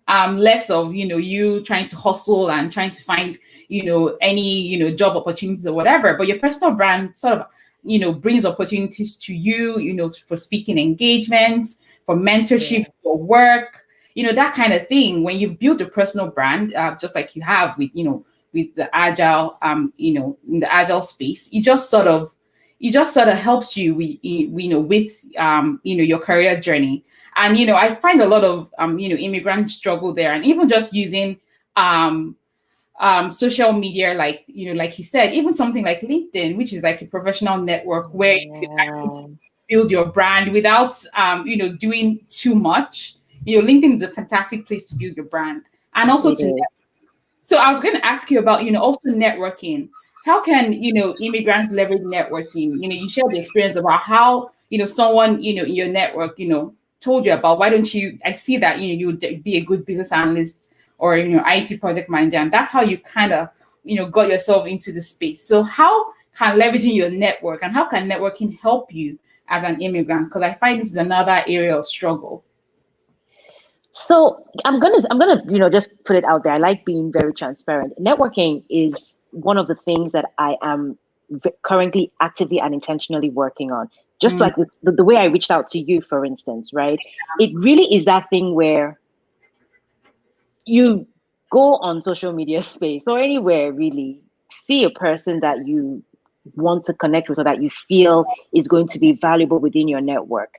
less of you trying to hustle and trying to find any job opportunities or whatever. But your personal brand sort of brings opportunities to you, for speaking engagements, for mentorship, for work, that kind of thing. When you've built a personal brand, just like you have with the agile, in the agile space, it just sort of helps you with your career journey. And I find a lot of immigrants struggle there, and even just using social media, like like you said, even something like LinkedIn, which is like a professional network where you can actually build your brand without doing too much. LinkedIn is a fantastic place to build your brand, and also to network. So I was going to ask you about also networking. How can immigrants leverage networking? You share the experience about how someone in your network told you about, why don't you, I see that you would be a good business analyst or IT project manager, and that's how you kind of got yourself into the space. So how can leveraging your network, and how can networking help you as an immigrant? Because I find this is another area of struggle. So I'm gonna just put it out there. I like being very transparent. Networking is one of the things that I am currently actively and intentionally working on. Just like the way I reached out to you, for instance, right? It really is that thing where you go on social media space or anywhere, really see a person that you want to connect with or that you feel is going to be valuable within your network.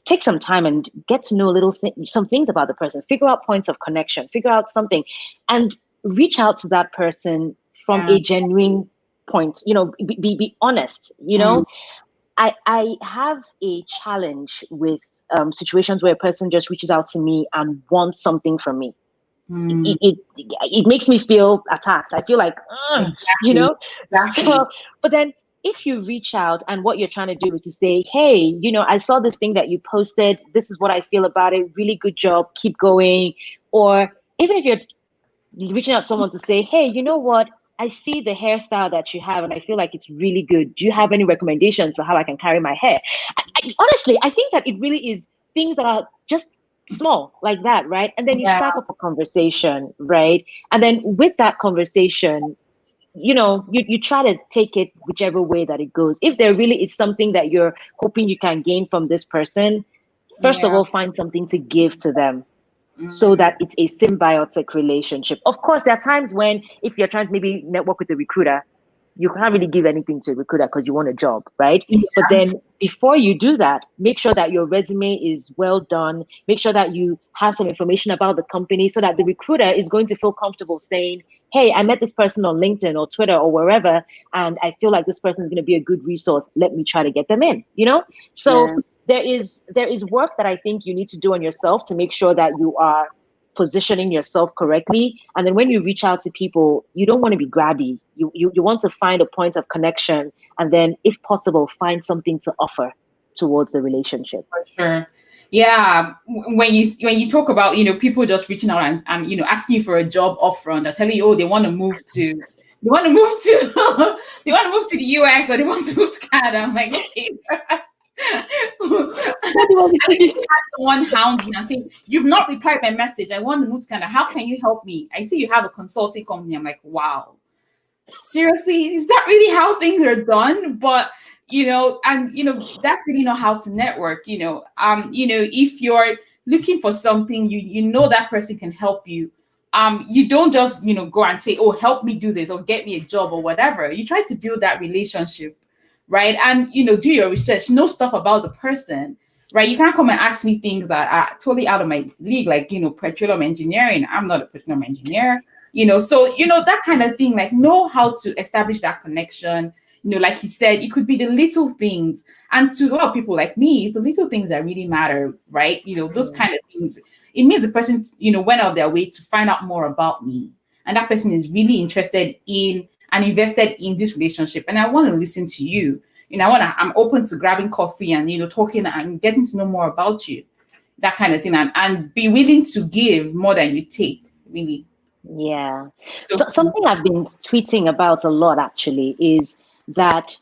Take some time and get to know some things about the person, figure out points of connection, figure out something, and reach out to that person from a genuine point, be honest, I have a challenge with situations where a person just reaches out to me and wants something from me. It makes me feel attacked. I feel like, Exactly. So, but then if you reach out and what you're trying to do is to say, hey, I saw this thing that you posted. This is what I feel about it. Really good job. Keep going. Or even if you're reaching out to someone to say, hey, you know what? I see the hairstyle that you have and I feel like it's really good. Do you have any recommendations for how I can carry my hair? Honestly, I think that it really is things that are just small like that, right? And then you strike up a conversation, right? And then with that conversation, you try to take it whichever way that it goes. If there really is something that you're hoping you can gain from this person, first of all, find something to give to them so that it's a symbiotic relationship. Of course, there are times when if you're trying to maybe network with a recruiter, you can't really give anything to a recruiter because you want a job, right? But then before you do that, make sure that your resume is well done. Make sure that you have some information about the company so that the recruiter is going to feel comfortable saying, hey, I met this person on LinkedIn or Twitter or wherever, and I feel like this person is going to be a good resource. Let me try to get them in, So there is work that I think you need to do on yourself to make sure that you are positioning yourself correctly. And then when you reach out to people, you don't want to be grabby. You want to find a point of connection, and then if possible, find something to offer towards the relationship. For sure. Yeah. When you talk about, people just reaching out and asking you for a job upfront, they're telling you, oh, they want to move to they want to move to they want to move to the US, or they want to move to Canada. I'm like, okay. What do you want me to do? Someone hound me and say, you've not replied my message. I want to move to Canada. How can you help me? I see you have a consulting company. I'm like, wow. Seriously, is that really how things are done? But that's really not how to network. If you're looking for something, you know that person can help you. You don't just go and say, oh, help me do this or get me a job or whatever. You try to build that relationship, right? And do your research, know stuff about the person, right? You can't come and ask me things that are totally out of my league, like petroleum engineering. I'm not a petroleum engineer. So that kind of thing, like, know how to establish that connection. Like you said, it could be the little things, and to a lot of people like me, it's the little things that really matter, right? Those kind of things. It means the person went out of their way to find out more about me, and that person is really interested in and invested in this relationship, and I want to listen to you. I'm open to grabbing coffee and talking and getting to know more about you, that kind of thing, and be willing to give more than you take, really. Yeah. So something I've been tweeting about a lot actually is that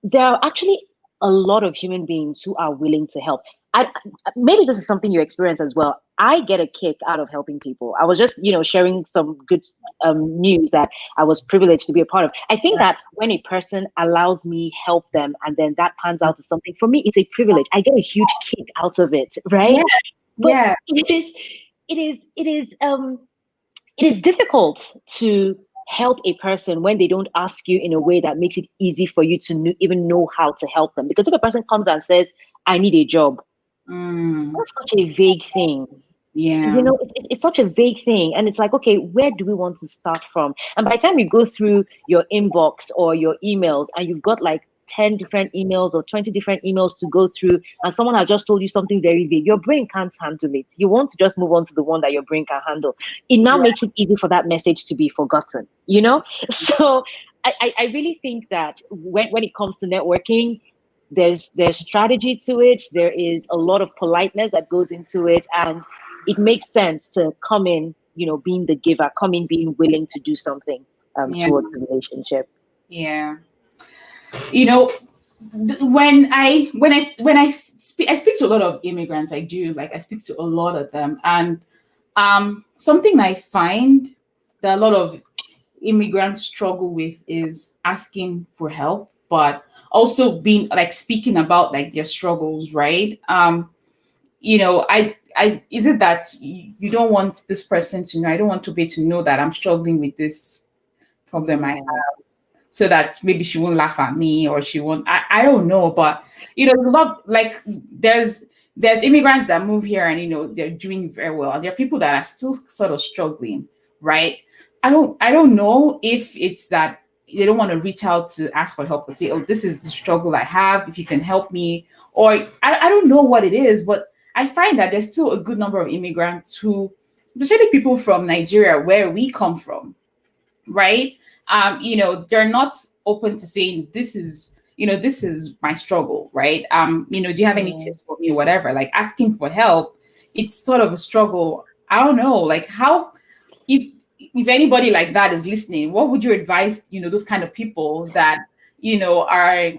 there are actually a lot of human beings who are willing to help. Maybe this is something you experience as well. I get a kick out of helping people. I was just, sharing some good news that I was privileged to be a part of. I think that when a person allows me help them and then that pans out to something, for me, it's a privilege. I get a huge kick out of it, right? Yeah. But Yeah. it is difficult to help a person when they don't ask you in a way that makes it easy for you to even know how to help them. Because if a person comes and says, I need a job, that's such a vague thing. Yeah. It's such a vague thing. And it's like, okay, where do we want to start from? And by the time you go through your inbox or your emails and you've got like 10 different emails or 20 different emails to go through, and someone has just told you something very vague, your brain can't handle it. You want to just move on to the one that your brain can handle. It now makes it easy for that message to be forgotten, So I really think that when it comes to networking, there's strategy to it. There is a lot of politeness that goes into it, and it makes sense to come in, being the giver, come in being willing to do something towards the relationship. Yeah. I speak to a lot of immigrants. I speak to a lot of them, and something I find that a lot of immigrants struggle with is asking for help, but also being like speaking about like their struggles, right? Is it that you don't want this person to know? I don't want Tobe to know that I'm struggling with this problem I have, so that maybe she won't laugh at me, or she won't. I don't know, but there's immigrants that move here and they're doing very well, and there are people that are still sort of struggling, right? I don't know if it's that they don't want to reach out to ask for help or say, oh, this is the struggle I have, if you can help me, or I don't know what it is, but I find that there's still a good number of immigrants who, especially people from Nigeria, where we come from, right? They're not open to saying this is my struggle, right? Do you have any tips for me or whatever? Like asking for help, it's sort of a struggle. I don't know, like how, if anybody like that is listening, what would you advise, those kind of people that, are,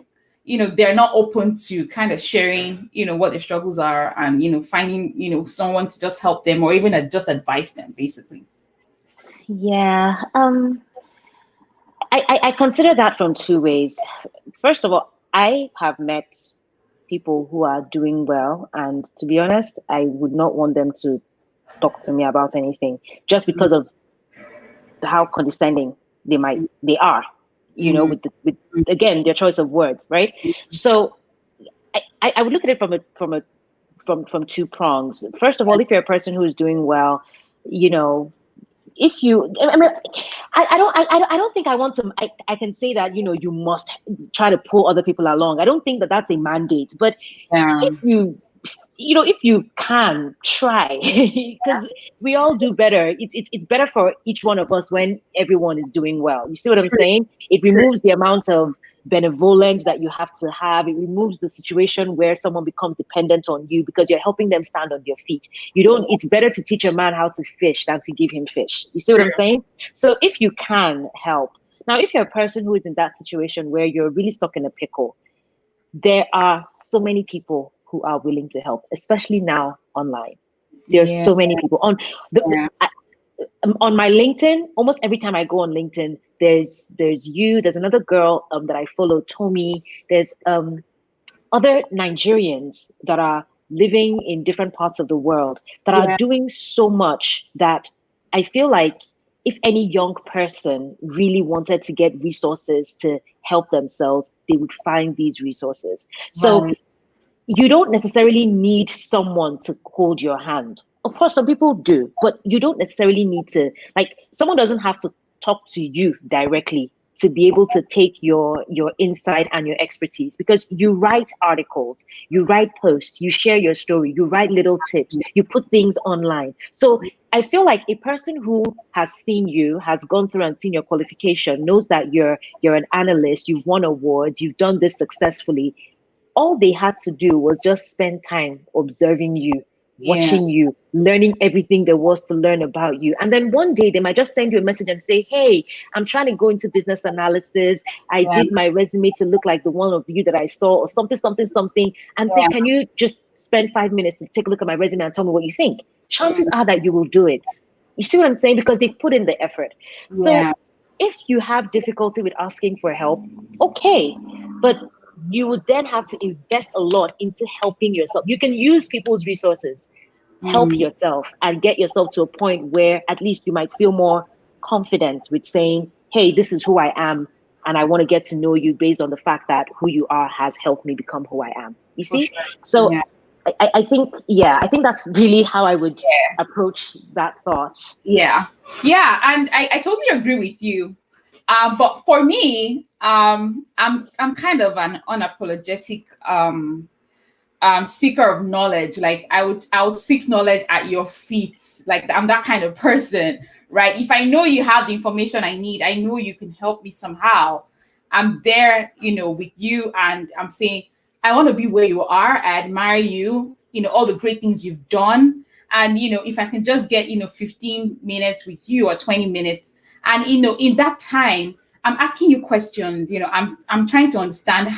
they're not open to kind of sharing, what their struggles are, and, finding, someone to just help them, or even just advise them, basically. Yeah. I consider that from two ways. First of all, I have met people who are doing well, and to be honest, I would not want them to talk to me about anything just because of how condescending they are, with again their choice of words, right? So I would look at it from two prongs. First of all, if you're a person who is doing well, if you, I don't think I want to, I can say that, you must try to pull other people along. I don't think that that's a mandate, but if you if you can try, because we all do better. It's better for each one of us when everyone is doing well. You see what I'm True. saying? It removes the amount of benevolence that you have to have. It removes the situation where someone becomes dependent on you because you're helping them stand on their feet. You don't. It's better to teach a man how to fish than to give him fish. You see what I'm saying? So if you can help. Now, if you're a person who is in that situation where you're really stuck in a pickle, there are so many people who are willing to help, especially now online. There are Yeah. so many people Yeah. on my LinkedIn. Almost every time I go on LinkedIn, there's you. There's another girl that I follow, Toby. There's other Nigerians that are living in different parts of the world that are Yeah. doing so much that I feel like if any young person really wanted to get resources to help themselves, they would find these resources. So Right. you don't necessarily need someone to hold your hand. Of course, some people do, but you don't necessarily need to, like, someone doesn't have to talk to you directly to be able to take your insight and your expertise, because you write articles, you write posts, you share your story, you write little tips, you put things online. So I feel like a person who has seen you, has gone through and seen your qualification, knows that you're an analyst, you've won awards, you've done this successfully. All they had to do was just spend time observing you, Yeah. watching you, learning everything there was to learn about you. And then one day they might just send you a message and say, hey, I'm trying to go into business analysis. I Yeah. did my resume to look like the one of you that I saw, or something, something, something. And say, Yeah. can you just spend 5 minutes to take a look at my resume and tell me what you think? Chances Mm. are that you will do it. You see what I'm saying? Because they put in the effort. So Yeah. if you have difficulty with asking for help, okay. But you would then have to invest a lot into helping yourself. You can use people's resources, help Mm. yourself, and get yourself to a point where at least you might feel more confident with saying, hey, this is who I am. And I want to get to know you based on the fact that who you are has helped me become who I am. You For see? sure. So Yeah. I think, yeah, I think that's really how I would approach that thought. Yeah. Yeah. And I totally agree with you. But for me, I'm kind of an unapologetic seeker of knowledge. Like I would seek knowledge at your feet. Like I'm that kind of person, right? If I know you have the information I need, I know you can help me somehow. I'm there, with you, and I'm saying I want to be where you are. I admire you, all the great things you've done. And if I can just get 15 minutes with you or 20 minutes, and in that time, I'm asking you questions. I'm trying to understand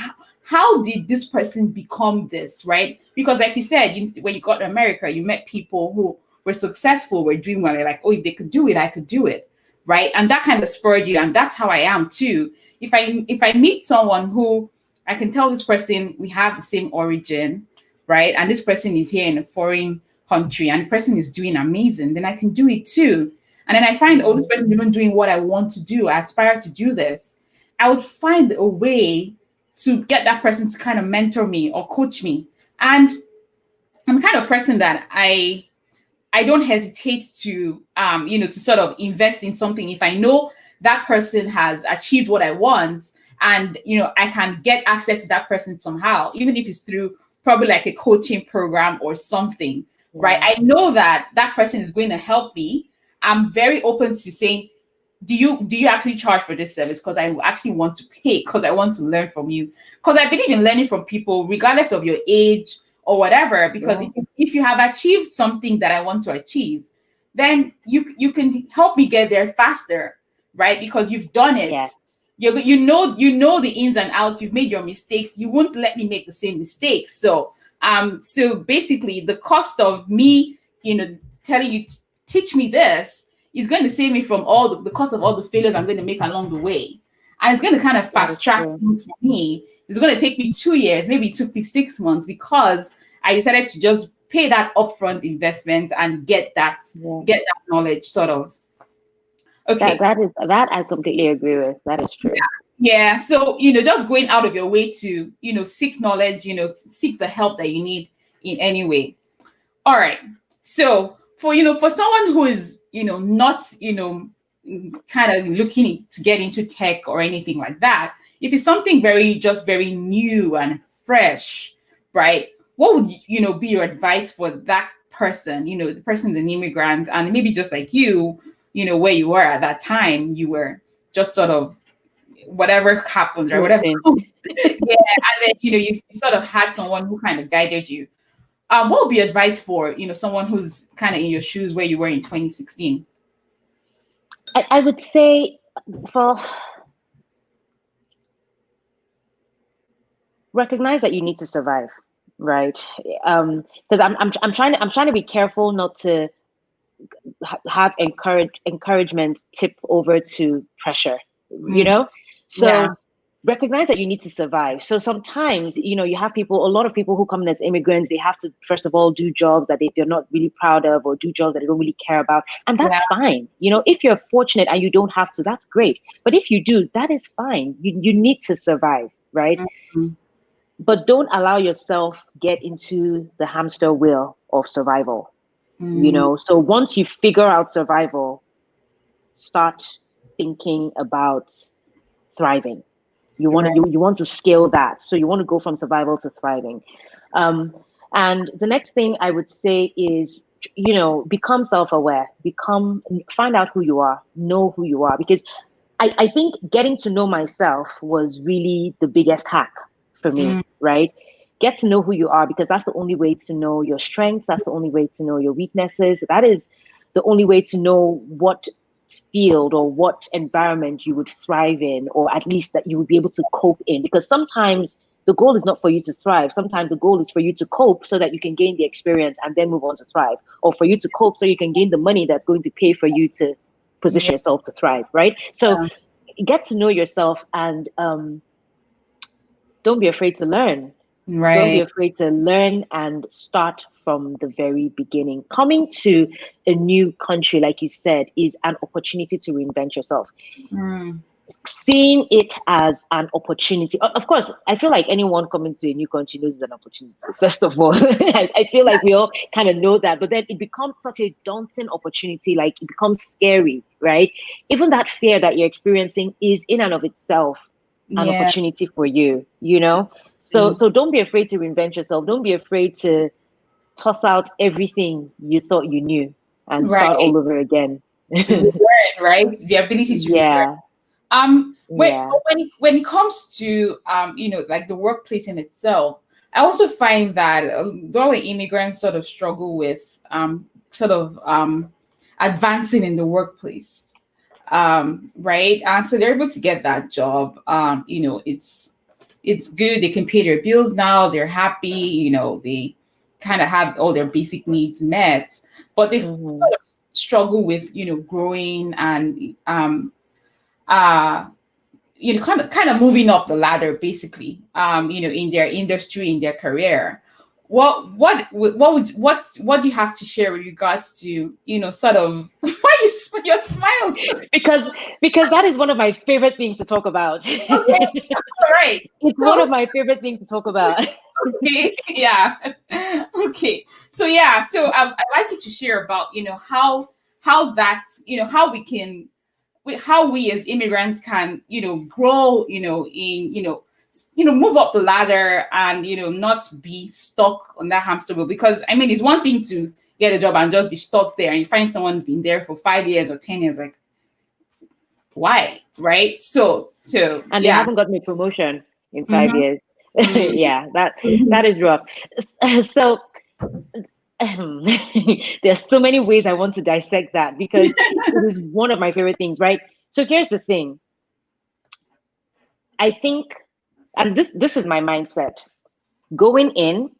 how did this person become this, right? Because like you said, when you got to America, you met people who were successful, were doing well. You're like, oh, if they could do it, I could do it, right? And that kind of spurred you, and that's how I am too. If I meet someone who I can tell this person we have the same origin, right? And this person is here in a foreign country, and the person is doing amazing, then I can do it too. And then I find, oh, this person is even doing what I want to do. I aspire to do this. I would find a way to get that person to kind of mentor me or coach me. And I'm the kind of person that I don't hesitate to to sort of invest in something if I know that person has achieved what I want, and I can get access to that person somehow, even if it's through probably like a coaching program or something, right? Yeah. I know that that person is going to help me. I'm very open to saying, do you actually charge for this service? Because I actually want to pay, because I want to learn from you, because I believe in learning from people regardless of your age or whatever. Because Yeah. if you have achieved something that I want to achieve, then you can help me get there faster, right? Because you've done it. Yes. You know the ins and outs. You've made your mistakes. You won't let me make the same mistakes. So basically the cost of me telling you, teach me this, is going to save me from all the cost of all the failures I'm going to make along the way. And it's going to kind of That fast is track true. things for me. It's going to take me 2 years, maybe it took me 6 months, because I decided to just pay that upfront investment and Yeah. get that knowledge sort of. That Okay. that is that I completely agree with. That is true. Yeah. So, just going out of your way to, seek knowledge, seek the help that you need in any way. All right. So for someone who is, not, kind of looking to get into tech or anything like that, if it's something very new and fresh, right? what would be your advice for that person? The person's an immigrant, and maybe just like where you were at that time, you were just sort of whatever happens, right? Whatever. Yeah, and then you sort of had someone who kind of guided you. What would be advice for someone who's kind of in your shoes where you were in 2016? I would say, for recognize that you need to survive, right? Because I'm trying to be careful not to have encouragement tip over to pressure, So Yeah. recognize that you need to survive. So sometimes, you have a lot of people who come in as immigrants, they have to, first of all, do jobs that they're not really proud of, or do jobs that they don't really care about. And that's fine. If you're fortunate and you don't have to, that's great. But if you do, that is fine. You need to survive, right? Mm-hmm. But don't allow yourself get into the hamster wheel of survival. So once you figure out survival, start thinking about thriving. You want to scale that. So you want to go from survival to thriving. And the next thing I would say is, become self-aware, find out who you are, know who you are. Because I think getting to know myself was really the biggest hack for me, right? Get to know who you are, because that's the only way to know your strengths. That's the only way to know your weaknesses. That is the only way to know what field or what environment you would thrive in, or at least that you would be able to cope in. Because sometimes the goal is not for you to thrive. Sometimes the goal is for you to cope so that you can gain the experience and then move on to thrive, or for you to cope so you can gain the money that's going to pay for you to position yourself to thrive, right? So get to know yourself, and don't be afraid to learn. Right. Don't be afraid to learn and start from the very beginning. Coming to a new country, like you said, is an opportunity to reinvent yourself. Seeing it as an opportunity. Of course, I feel like anyone coming to a new country knows it's an opportunity. First of all, I feel like we all kind of know that, but then it becomes such a daunting opportunity. Like, it becomes scary, right? Even that fear that you're experiencing is in and of itself an opportunity for you, So don't be afraid to reinvent yourself. Don't be afraid to toss out everything you thought you knew and start all over again. To learn, right? The ability to learn. When it comes to like the workplace in itself, I also find that though immigrants sort of struggle with advancing in the workplace. Right, and so they're able to get that job. It's good. They can pay their bills now. They're happy. They kind of have all their basic needs met, but they sort of struggle with growing and kind of moving up the ladder, basically. In their industry, in their career. What do you have to share with regards to sort of why you're smiling? Because that is one of my favorite things to talk about. Okay. All right. It's one of my favorite things to talk about. Okay. Yeah. Okay. So I'd like you to share about how that how we as immigrants can grow move up the ladder and not be stuck on that hamster wheel. Because I mean, it's one thing to get a job and just be stuck there, and you find someone's been there for 5 years or 10 years, like, why, right? So and they haven't gotten a promotion in 5 years. Yeah, that is rough. So there's so many ways I want to dissect that, because it is one of my favorite things, right? So here's the thing. I think, and this is my mindset. Going in,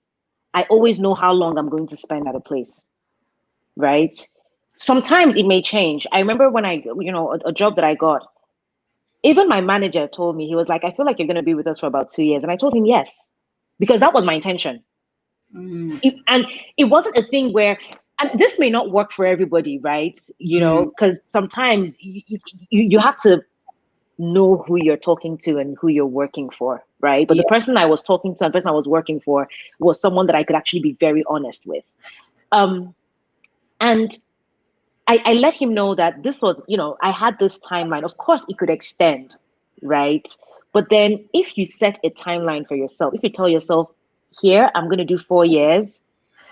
I always know how long I'm going to spend at a place, right? Sometimes it may change. I remember when a job that I got, even my manager told me, he was like, I feel like you're going to be with us for about 2 years. And I told him yes, because that was my intention. And it wasn't a thing where, and this may not work for everybody, right? Because sometimes you have to know who you're talking to and who you're working for, right? But the person I was talking to and the person I was working for was someone that I could actually be very honest with. And I let him know that this was, I had this timeline. Of course, it could extend, right? But then if you set a timeline for yourself, if you tell yourself, here, I'm going to do 4 years.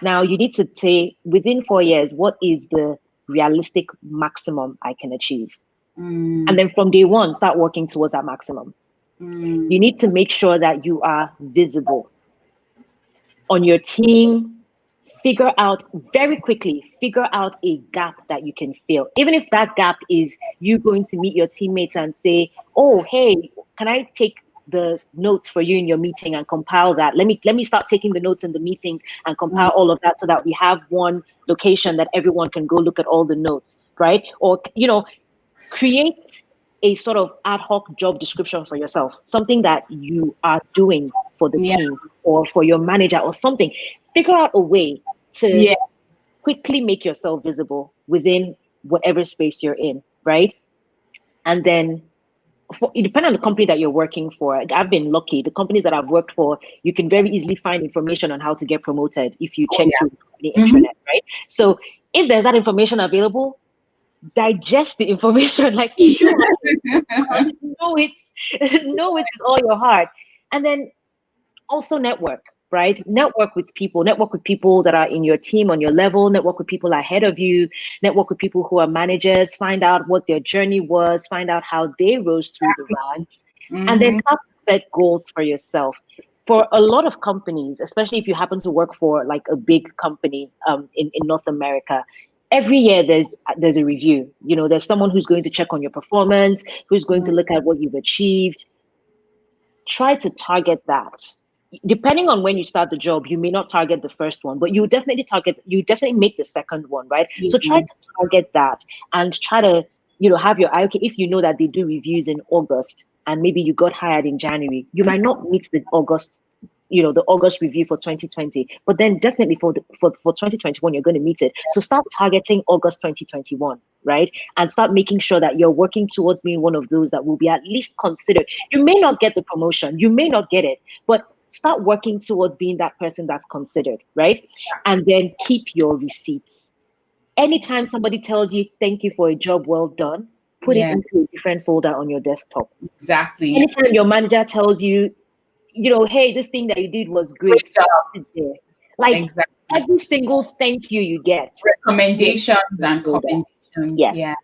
Now you need to say within 4 years, what is the realistic maximum I can achieve? And then from day one, start working towards that maximum. You need to make sure that you are visible on your team. Figure out a gap that you can fill. Even if that gap is you going to meet your teammates and say, oh, hey, can I take the notes for you in your meeting and compile that? Let me start taking the notes in the meetings and compile all of that so that we have one location that everyone can go look at all the notes, right? Or, create a sort of ad hoc job description for yourself, something that you are doing for the team or for your manager or something. Figure out a way to quickly make yourself visible within whatever space you're in, right? And then it depends on the company that you're working for. I've been lucky. The companies that I've worked for, you can very easily find information on how to get promoted if you check through the company intranet, right? So if there's that information available, digest the information, like chew on it, know it with all your heart. And then also network, right? Network with people that are in your team, on your level, network with people ahead of you, network with people who are managers, find out what their journey was, find out how they rose through the ranks, and then start to set goals for yourself. For a lot of companies, especially if you happen to work for like a big company in North America, every year there's a review. There's someone who's going to check on your performance, who's going to look at what you've achieved. Try to target that. Depending on when you start the job, you may not target the first one, but you definitely make the second one, right? So try to target that and try to, have your eye. Okay, if you know that they do reviews in August and maybe you got hired in January, you might not meet the August review for 2020, but then definitely for 2021, you're going to meet it. So start targeting August 2021, right? And start making sure that you're working towards being one of those that will be at least considered. You may not get the promotion, you may not get it, but start working towards being that person that's considered, right? And then keep your receipts. Anytime somebody tells you thank you for a job well done, put it into a different folder on your desktop. Exactly. Anytime your manager tells you, hey, this thing that you did was great. Like every single thank you you get. Recommendations and commendations.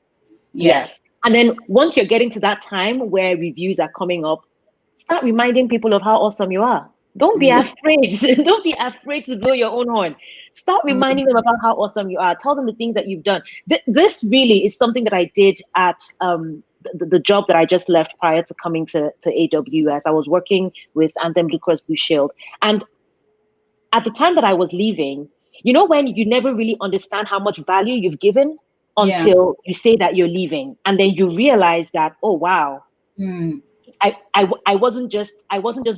Yes. And then once you're getting to that time where reviews are coming up, start reminding people of how awesome you are. Don't be afraid. Don't be afraid to blow your own horn. Start reminding them about how awesome you are. Tell them the things that you've done. This really is something that I did at the job that I just left prior to coming to AWS. I was working with Anthem Blue Cross Blue Shield. And at the time that I was leaving, when you never really understand how much value you've given until you say that you're leaving. And then you realize that, oh, wow. I wasn't just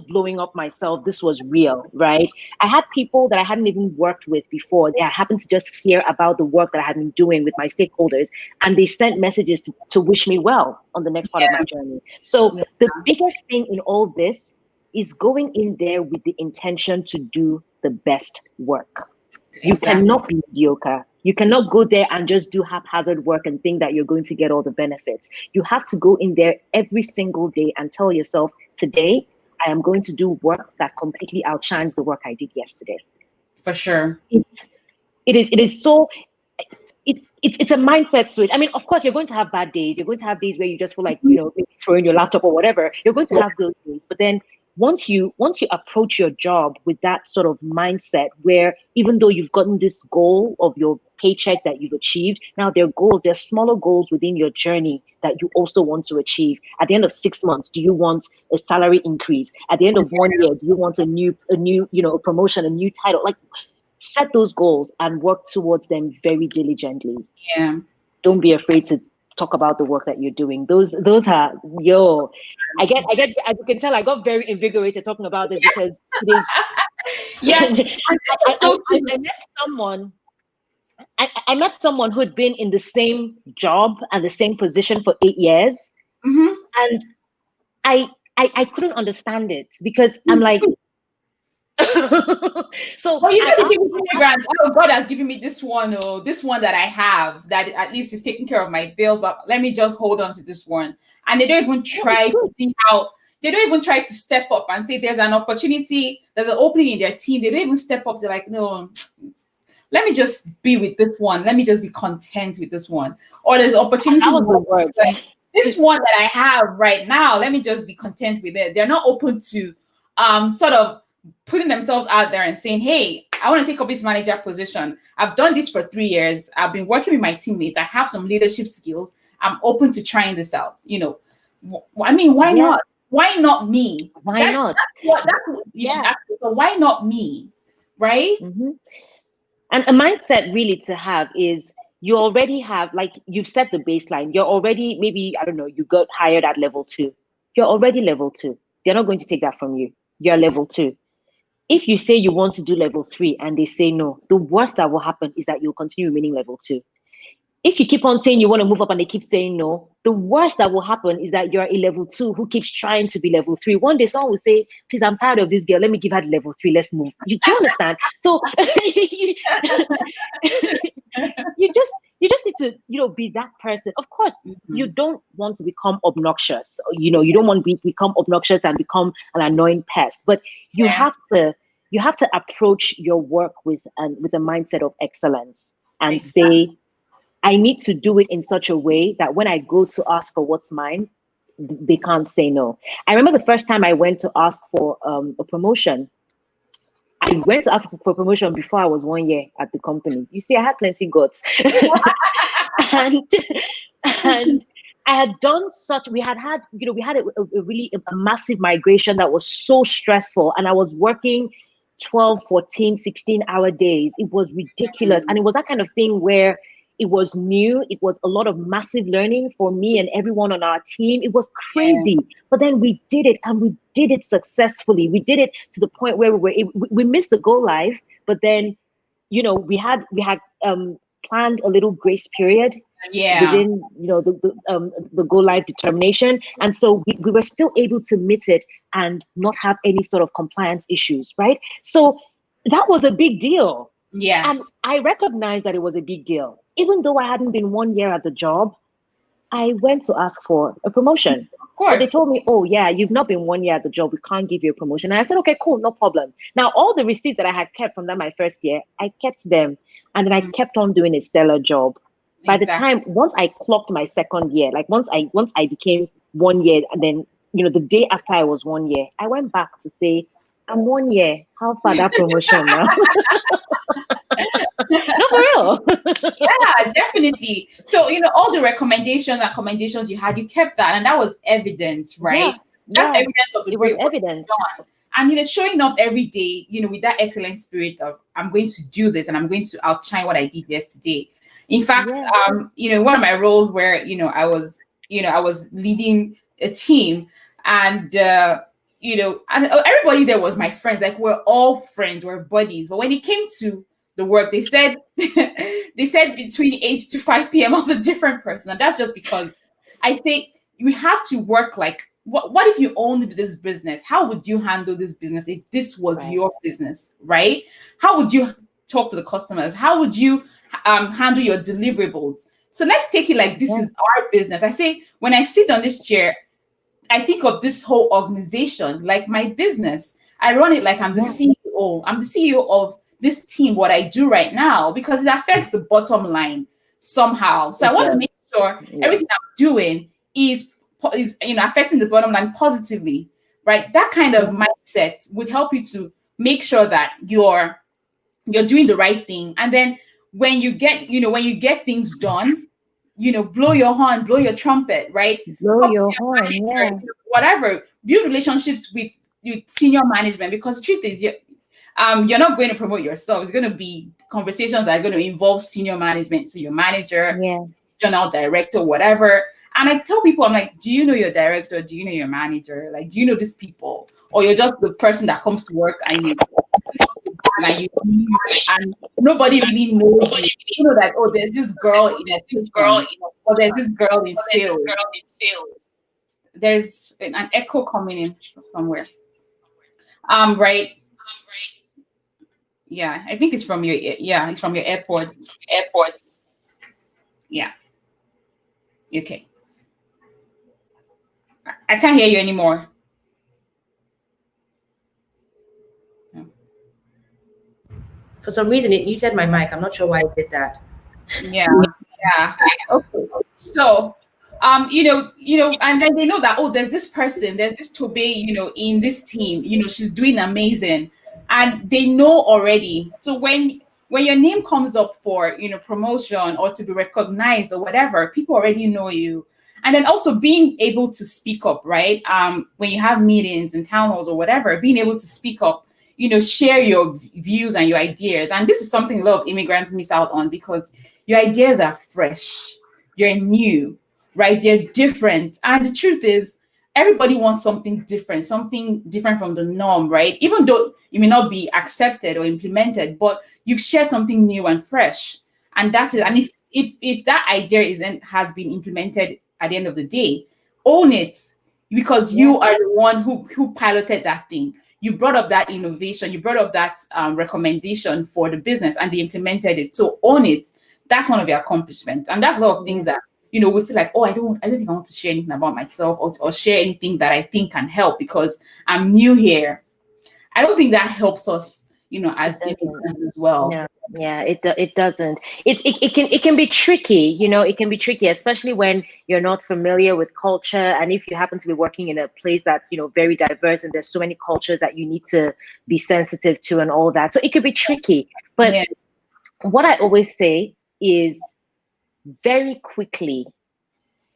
blowing up myself. This was real, right? I had people that I hadn't even worked with before. They happened to just hear about the work that I had been doing with my stakeholders, and they sent messages to wish me well on the next part of my journey. So the biggest thing in all this is going in there with the intention to do the best work. You cannot be mediocre. You cannot go there and just do haphazard work and think that you're going to get all the benefits. You have to go in there every single day and tell yourself, today, I am going to do work that completely outshines the work I did yesterday. For sure. It's a mindset switch. I mean, of course, you're going to have bad days. You're going to have days where you just feel like, maybe throwing your laptop or whatever. You're going to have those days. But then once you approach your job with that sort of mindset, where even though you've gotten this goal of your paycheck that you've achieved, now there are smaller goals within your journey that you also want to achieve. At the end of 6 months, do you want a salary increase? At the end of 1 year, do you want a new promotion, a new title? Like, set those goals and work towards them very diligently. Yeah. Don't be afraid to talk about the work that you're doing. Those are I can tell I got very invigorated talking about this because it is. Yes. I met someone. I met someone who had been in the same job and the same position for 8 years, and I couldn't understand it because I'm like. So immigrants, God has given me this one that I have that at least is taking care of my bill, but let me just hold on to this one. And they don't even try to see how they don't even try to step up and say there's an opportunity, there's an opening in their team. They don't even step up. They're like, no, let me just be with this one. Let me just be content with this one. Or there's opportunity. That was the word. Like, this one that I have right now, let me just be content with it. They're not open to sort of putting themselves out there and saying, hey, I want to take up this manager position. I've done this for 3 years. I've been working with my teammates. I have some leadership skills. I'm open to trying this out. You know, I mean, why not? Why not me? Why not? That's what you should ask. So why not me? Right? Mm-hmm. And a mindset really to have is you already have, like, you've set the baseline. You're already, maybe, I don't know, you got hired at level 2. You're already level 2. They're not going to take that from you. You're level 2. If you say you want to do level 3 and they say no, the worst that will happen is that you'll continue remaining level 2. If you keep on saying you want to move up and they keep saying no, the worst that will happen is that you're a level 2 who keeps trying to be level 3. One day someone will say, please, I'm tired of this girl. Let me give her the level 3. Let's move. Do you understand? So you just need to, be that person. Of course, you don't want to become obnoxious. You don't want to become obnoxious and become an annoying pest. But you have to approach your work with a mindset of excellence and say, I need to do it in such a way that when I go to ask for what's mine, they can't say no. I remember the first time I went to ask for a promotion. I went to ask for promotion before I was 1 year at the company. You see, I had plenty guts. and I had done we had a really massive migration that was so stressful. And I was working 12, 14, 16-hour days. It was ridiculous. And it was that kind of thing where it was new. It was a lot of massive learning for me and everyone on our team. It was crazy. But then we did it, and we did it successfully. We did it to the point where we missed the go live, but then, we had planned a little grace period within, the go live determination. And so we were still able to meet it and not have any sort of compliance issues, right? So that was a big deal. Yes. And I recognized that it was a big deal. Even though I hadn't been 1 year at the job, I went to ask for a promotion. Of course. But they told me, oh, yeah, you've not been 1 year at the job. We can't give you a promotion. And I said, okay, cool, no problem. Now, all the receipts that I had kept from my first year, I kept them. And then I kept on doing a stellar job. By the time, once I clocked my second year, like once I became 1 year, and then, the day after I was 1 year, I went back to say, I'm 1 year. How far that promotion now? No, for real. Yeah, definitely. So, all the recommendations and commendations you had, you kept that, and that was evidence, right? That's evidence of the great work evidence. Done. And showing up every day, with that excellent spirit of I'm going to do this and I'm going to outshine what I did yesterday. In fact, one of my roles where I was leading a team, and and everybody there was my friends. Like, we're all friends, we're buddies. But when it came to the work, they said between 8 to 5 p.m. I was a different person. And that's just because I say we have to work like, what if you owned this business? How would you handle this business if this was your business, right? How would you talk to the customers? How would you handle your deliverables? So let's take it like this is our business. I say, when I sit on this chair, I think of this whole organization like my business. I run it like I'm the CEO. I'm the CEO of this team, what I do right now, because it affects the bottom line somehow. So I want to make sure everything I'm doing is affecting the bottom line positively, right? That kind of mindset would help you to make sure that you're doing the right thing. And then when you get things done, blow your horn, blow your trumpet, right? Blow your horn, whatever. Build relationships with senior management, because the truth is, you're not going to promote yourself. It's going to be conversations that are going to involve senior management, so your manager, general director, whatever. And I tell people, I'm like, do you know your director? Do you know your manager? Like, do you know these people? Or you're just the person that comes to work and you and nobody really knows you. You know that, there's this girl in or there's this girl in sales. There's an echo coming in somewhere. Right. Yeah, I think it's from your it's from your airport. Yeah. Okay. I can't hear you anymore. For some reason, it muted my mic. I'm not sure why it did that. Yeah, yeah. Okay. So, and then they know that, oh, there's this person, there's this Tobe, in this team, she's doing amazing, and they know already. So when your name comes up for, promotion or to be recognized or whatever, people already know you. And then also being able to speak up, right? When you have meetings and town halls or whatever, being able to speak up, share your views and your ideas. And this is something a lot of immigrants miss out on, because your ideas are fresh, you're new, right? They're different. And the truth is, everybody wants something different from the norm, right? Even though it may not be accepted or implemented, but you've shared something new and fresh. And that's it. And if that idea has been implemented at the end of the day, own it, because you are the one who piloted that thing. You brought up that innovation, you brought up that recommendation for the business, and they implemented it. So own it. That's one of your accomplishments. And that's a lot of things that, we feel like, oh, I don't think I want to share anything about myself or share anything that I think can help because I'm new here. I don't think that helps us, as immigrants as well. Yeah, it doesn't. It can be tricky, it can be tricky, especially when you're not familiar with culture, and if you happen to be working in a place that's very diverse and there's so many cultures that you need to be sensitive to and all that. So it could be tricky. But what I always say is very quickly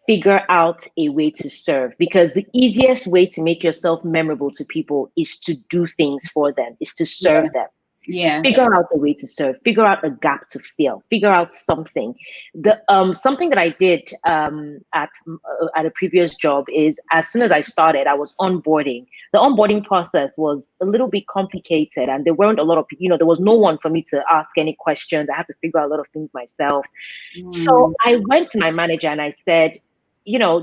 figure out a way to serve, because the easiest way to make yourself memorable to people is to do things for them, is to serve them. Yeah. Figure out a way to serve, figure out a gap to fill, figure out something. The something that I did at a previous job is, as soon as I started, I was onboarding. The onboarding process was a little bit complicated, and there weren't a lot of, there was no one for me to ask any questions. I had to figure out a lot of things myself. So I went to my manager and I said,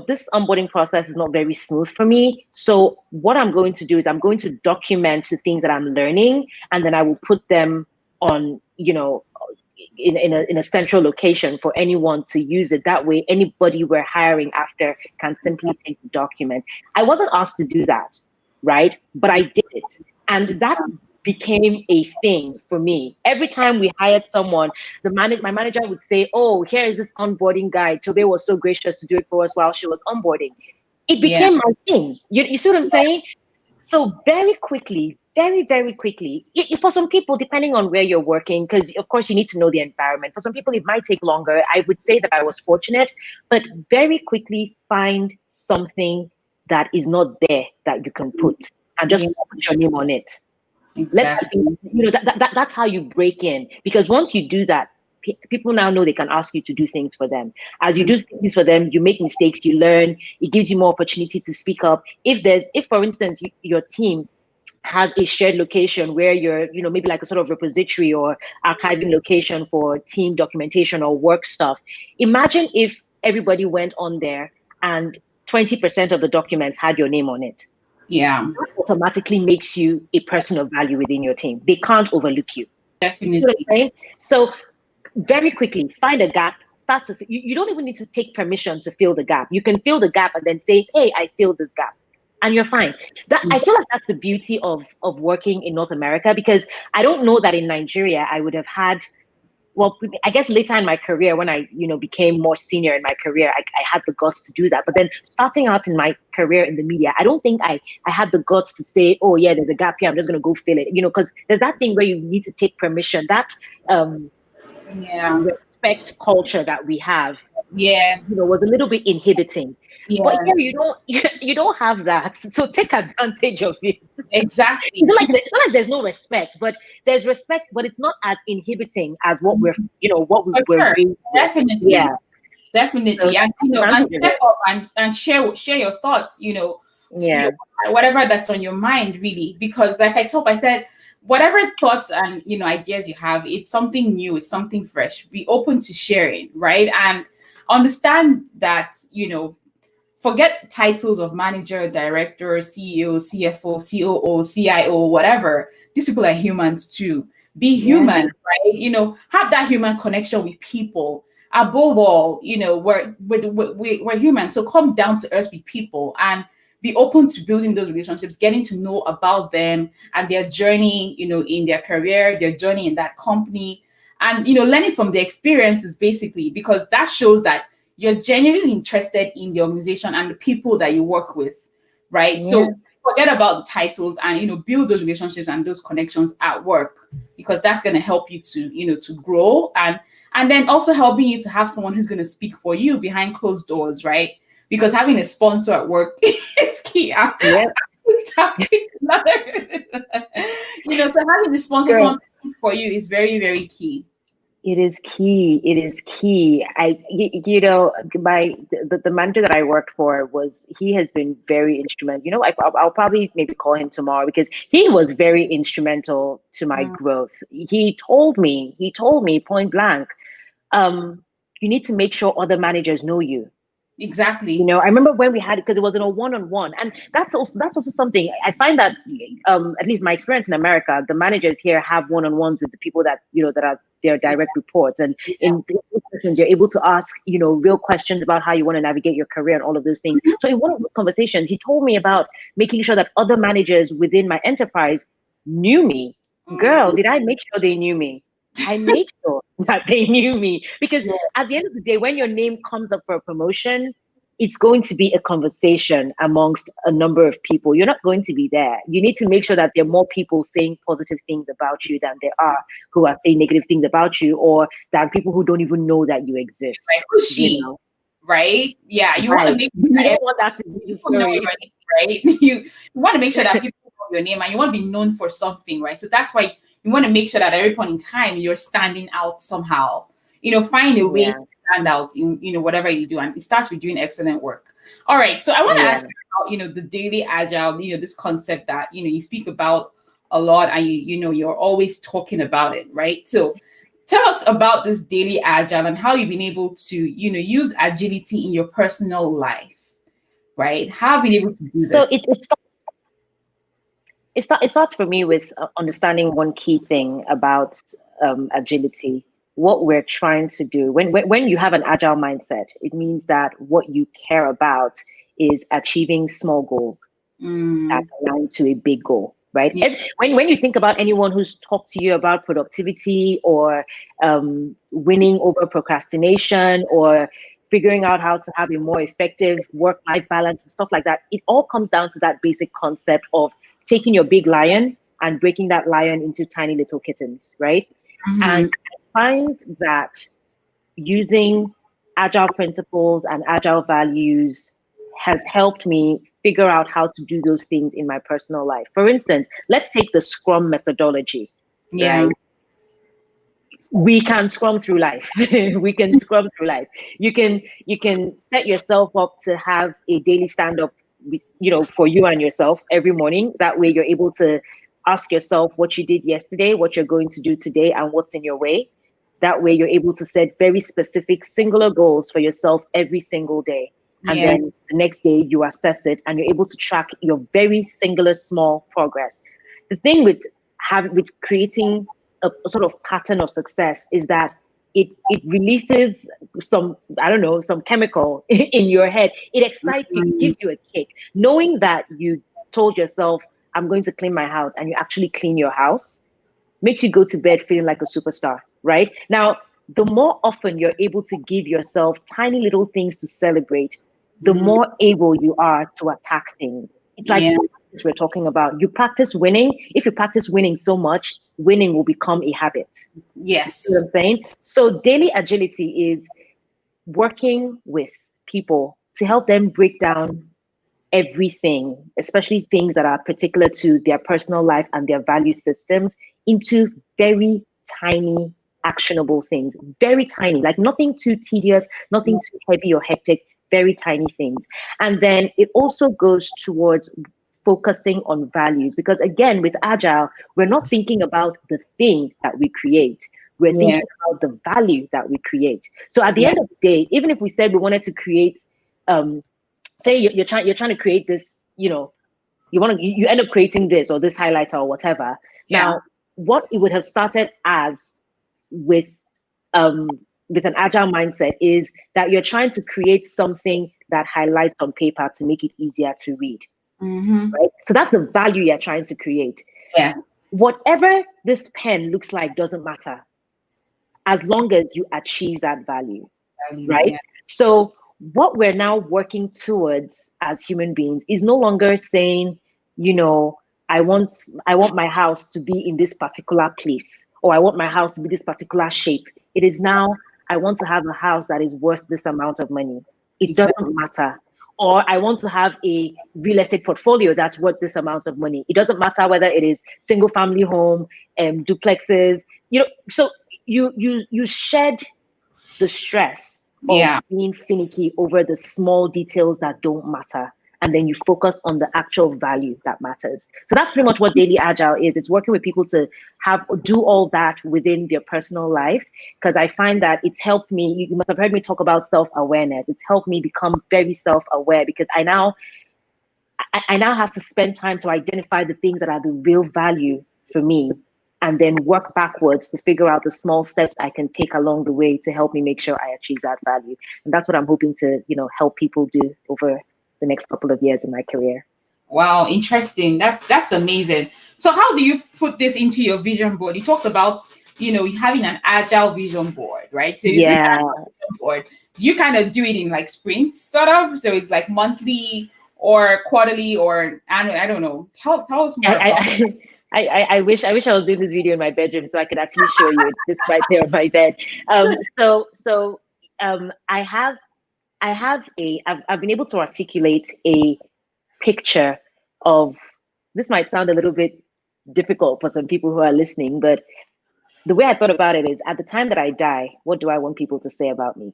this onboarding process is not very smooth for me. So what I'm going to do is I'm going to document the things that I'm learning, and then I will put them on, in a central location for anyone to use it. That way, anybody we're hiring after can simply take the document. I wasn't asked to do that, right? But I did it. And that became a thing for me. Every time we hired someone, my manager would say, oh, here is this onboarding guide. Tobe was so gracious to do it for us while she was onboarding. It became my thing. You see what I'm saying? So very quickly, very, very quickly, for some people, depending on where you're working, because of course you need to know the environment. For some people, it might take longer. I would say that I was fortunate, but very quickly find something that is not there that you can put, and just put your name on it. Exactly. That's how you break in, because once you do that, people now know they can ask you to do things for them. As you do things for them, you make mistakes, you learn, it gives you more opportunity to speak up. If for instance, your team has a shared location where you're, maybe like a sort of repository or archiving location for team documentation or work stuff. Imagine if everybody went on there and 20% of the documents had your name on it. Yeah. That automatically makes you a person of value within your team. They can't overlook you. Definitely. You know what I'm saying? So very quickly, find a gap. You don't even need to take permission to fill the gap. You can fill the gap and then say, hey, I filled this gap. And you're fine. I feel like that's the beauty of working in North America, because I don't know that in Nigeria I would have had, well, I guess later in my career, when I, became more senior in my career, I had the guts to do that. But then starting out in my career in the media, I don't think I had the guts to say, oh yeah, there's a gap here, I'm just going to go fill it. Because there's that thing where you need to take permission. That respect culture that we have, was a little bit inhibiting. But here you don't have that, so take advantage of it. Exactly. It's not like there's no respect, but there's respect, but it's not as inhibiting as what we're definitely. Yeah, definitely. So, and step up and share your thoughts. Whatever that's on your mind, really, because like I said, whatever thoughts and ideas you have, it's something new, it's something fresh. Be open to sharing, right? And understand that forget titles of manager, director, CEO, CFO, COO, CIO, whatever. These people are humans too. Be human, right? Have that human connection with people. Above all, we're human. So come down to earth with people and be open to building those relationships, getting to know about them and their journey, in their career, their journey in that company, and, learning from their experiences, basically, because that shows that you're genuinely interested in the organization and the people that you work with, right? Yeah. So forget about the titles and, build those relationships and those connections at work, because that's going to help you to, to grow, and then also helping you to have someone who's going to speak for you behind closed doors, right? Because having a sponsor at work is key. Yeah. So having a sponsor Sure. someone to speak for you is very, very key. It is key. It is key. The manager that I worked for he has been very instrumental. I'll probably maybe call him tomorrow because he was very instrumental to my growth. He told me point blank, you need to make sure other managers know you. Exactly. I remember when we had it, because it was in a one-on-one, and that's also something I find that at least my experience in America, the managers here have one-on-ones with the people that that are their direct reports, and in those questions you're able to ask real questions about how you want to navigate your career and all of those things. So in one of those conversations, he told me about making sure that other managers within my enterprise knew me. Girl, did I make sure they knew me? I made sure that they knew me, because at the end of the day, when your name comes up for a promotion, it's going to be a conversation amongst a number of people. You're not going to be there. You need to make sure that there are more people saying positive things about you than there are who are saying negative things about you, or than people who don't even know that you exist. Like, who's she? Right? Yeah, you want to make sure you don't want that to be the story. Know your name, right? You want to make sure that people know your name, and you want to be known for something, right? So that's why you want to make sure that at every point in time you're standing out somehow. Find a way to stand out in whatever you do, and it starts with doing excellent work. All right, so I want to ask you about the daily agile, this concept that you speak about a lot, and you're always talking about it, right? So tell us about this daily agile and how you've been able to use agility in your personal life, right? How have you been able to do this? So it starts for me with understanding one key thing about agility. What we're trying to do when you have an agile mindset, it means that what you care about is achieving small goals that align to a big goal, right? Yeah. When you think about anyone who's talked to you about productivity or winning over procrastination or figuring out how to have a more effective work-life balance and stuff like that, it all comes down to that basic concept of taking your big lion and breaking that lion into tiny little kittens, right? And I find that using agile principles and agile values has helped me figure out how to do those things in my personal life. For instance, let's take the Scrum methodology. Yeah. Right? We can scrum through life. We can scrum through life. You can set yourself up to have a daily stand-up with, for you and yourself every morning. That way you're able to ask yourself what you did yesterday, what you're going to do today, and what's in your way. That way you're able to set very specific singular goals for yourself every single day. And then the next day you assess it and you're able to track your very singular small progress. The thing with creating a sort of pattern of success is that it releases some chemical in your head. It excites you, it gives you a kick. Knowing that you told yourself, I'm going to clean my house, and you actually clean your house, makes you go to bed feeling like a superstar, right? Now, the more often you're able to give yourself tiny little things to celebrate, the more able you are to attack things. It's like we're talking about. You practice winning. If you practice winning so much, winning will become a habit. Yes. You know what I'm saying? So daily agility is working with people to help them break down everything, especially things that are particular to their personal life and their value systems, into very tiny, actionable things. Very tiny, like nothing too tedious, nothing too heavy or hectic, very tiny things. And then it also goes towards focusing on values, because again, with Agile, we're not thinking about the thing that we create. We're thinking about the value that we create. So at the end of the day, even if we said we wanted to create, say you're trying to create this, you end up creating this or this highlighter or whatever. Now, what it would have started as with an agile mindset is that you're trying to create something that highlights on paper to make it easier to read, right? So that's the value you're trying to create. Yeah. Whatever this pen looks like doesn't matter as long as you achieve that value, right? Yeah. So what we're now working towards as human beings is no longer saying, I want my house to be in this particular place, or I want my house to be this particular shape. It is now, I want to have a house that is worth this amount of money. It doesn't matter. Or I want to have a real estate portfolio that's worth this amount of money. It doesn't matter whether it is single family home, duplexes, so you shed the stress of being finicky over the small details that don't matter. And then you focus on the actual value that matters. So that's pretty much what Daily Agile is. It's working with people to do all that within their personal life. Because I find that it's helped me. You must have heard me talk about self-awareness. It's helped me become very self-aware, because I now have to spend time to identify the things that are the real value for me, and then work backwards to figure out the small steps I can take along the way to help me make sure I achieve that value. And that's what I'm hoping to, help people do over the next couple of years in my career. Wow, interesting. That's amazing. So how do you put this into your vision board? You talked about, having an agile vision board, right? So yeah. Vision board, do you kind of do it in like sprints, sort of? So it's like monthly or quarterly or annual? I don't know. Tell us more about it. I wish I was doing this video in my bedroom so I could actually show you it just right there on my bed. I've been able to articulate a picture of, this might sound a little bit difficult for some people who are listening, but the way I thought about it is, at the time that I die, what do I want people to say about me?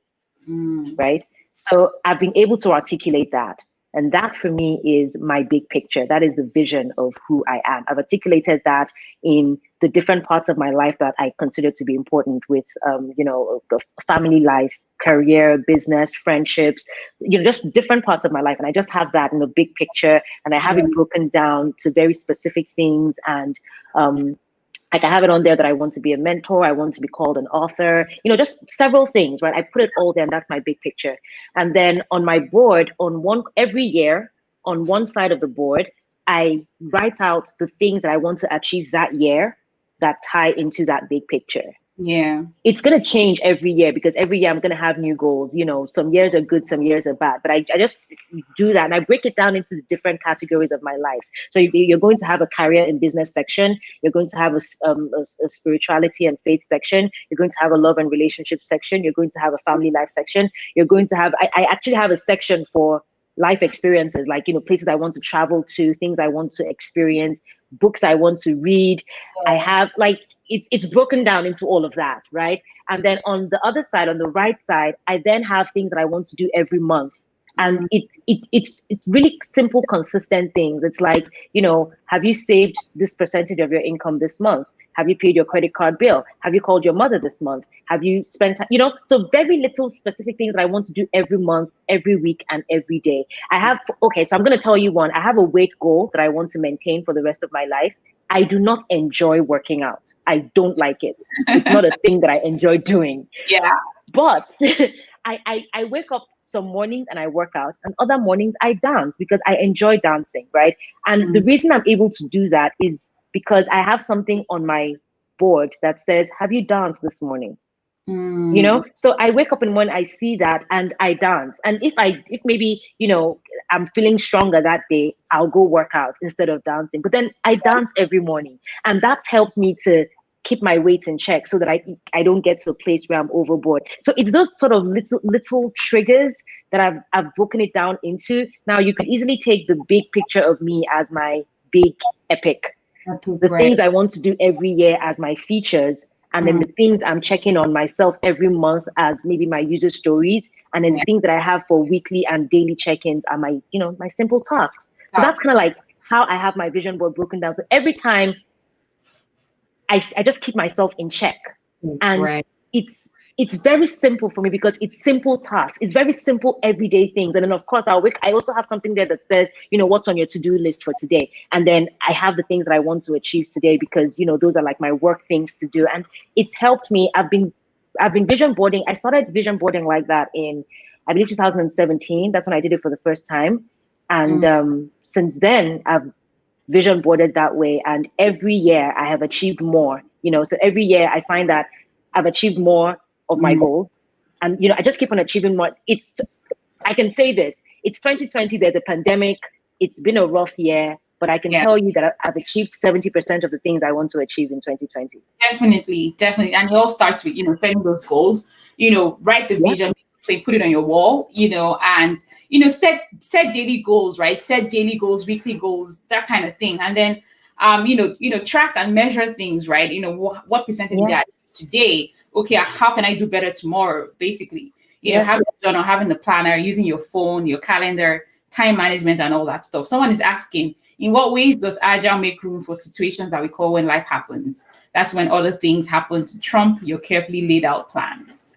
Right? So I've been able to articulate that. And that for me is my big picture. That is the vision of who I am. I've articulated that in the different parts of my life that I consider to be important, with, family life, career, business, friendships, just different parts of my life. And I just have that in the big picture, and I have it broken down to very specific things. And, like, I have it on there that I want to be a mentor. I want to be called an author, just several things, right? I put it all there, and that's my big picture. And then on my board, every year, on one side of the board, I write out the things that I want to achieve that year that tie into that big picture. Yeah. It's going to change every year, because every year I'm going to have new goals. Some years are good, some years are bad, but I just do that. And I break it down into the different categories of my life. So you're going to have a career and business section. You're going to have a spirituality and faith section. You're going to have a love and relationship section. You're going to have a family life section. You're going to have, I actually have a section for life experiences, like, places I want to travel to, things I want to experience, books I want to read. I have, like, it's broken down into all of that, right? And then on the other side, on the right side, I then have things that I want to do every month. And it's really simple, consistent things. It's like, have you saved this percentage of your income this month? Have you paid your credit card bill? Have you called your mother this month? Have you spent time, so very little specific things that I want to do every month, every week, and every day. So I'm going to tell you one. I have a weight goal that I want to maintain for the rest of my life. I do not enjoy working out. I don't like it. It's not a thing that I enjoy doing. Yeah. But I wake up some mornings and I work out, and other mornings I dance because I enjoy dancing, right? And the reason I'm able to do that is because I have something on my board that says, have you danced this morning? So I wake up in the morning, I see that, and I dance. And if maybe, I'm feeling stronger that day, I'll go work out instead of dancing. But then I dance every morning, and that's helped me to keep my weight in check so that I don't get to a place where I'm overboard. So it's those sort of little triggers that I've broken it down into. Now you could easily take the big picture of me as my big epic. The things I want to do every year as my features, and then the things I'm checking on myself every month as maybe my user stories, and then the things that I have for weekly and daily check-ins are my, my simple tasks. So that's kind of like how I have my vision board broken down. So every time I just keep myself in check, and it's very simple for me because it's simple tasks. It's very simple everyday things. And then of course I also have something there that says, what's on your to-do list for today. And then I have the things that I want to achieve today because, those are like my work things to do. And it's helped me. I've been vision boarding. I started vision boarding like that in, I believe, 2017. That's when I did it for the first time. And since then, I've vision boarded that way. And every year I have achieved more, so every year I find that I've achieved more of my goals. And, I just keep on achieving more. I can say this, it's 2020, there's a pandemic. It's been a rough year, but I can tell you that I've achieved 70% of the things I want to achieve in 2020. Definitely. And it all starts with, setting those goals, write the vision, put it on your wall, and, set daily goals, right? Set daily goals, weekly goals, that kind of thing. And then, track and measure things, right? What percentage did I achieve today? Okay, how can I do better tomorrow? Basically, having a journal, having the planner, using your phone, your calendar, time management, and all that stuff. Someone is asking, in what ways does Agile make room for situations that we call when life happens? That's when other things happen to trump your carefully laid out plans.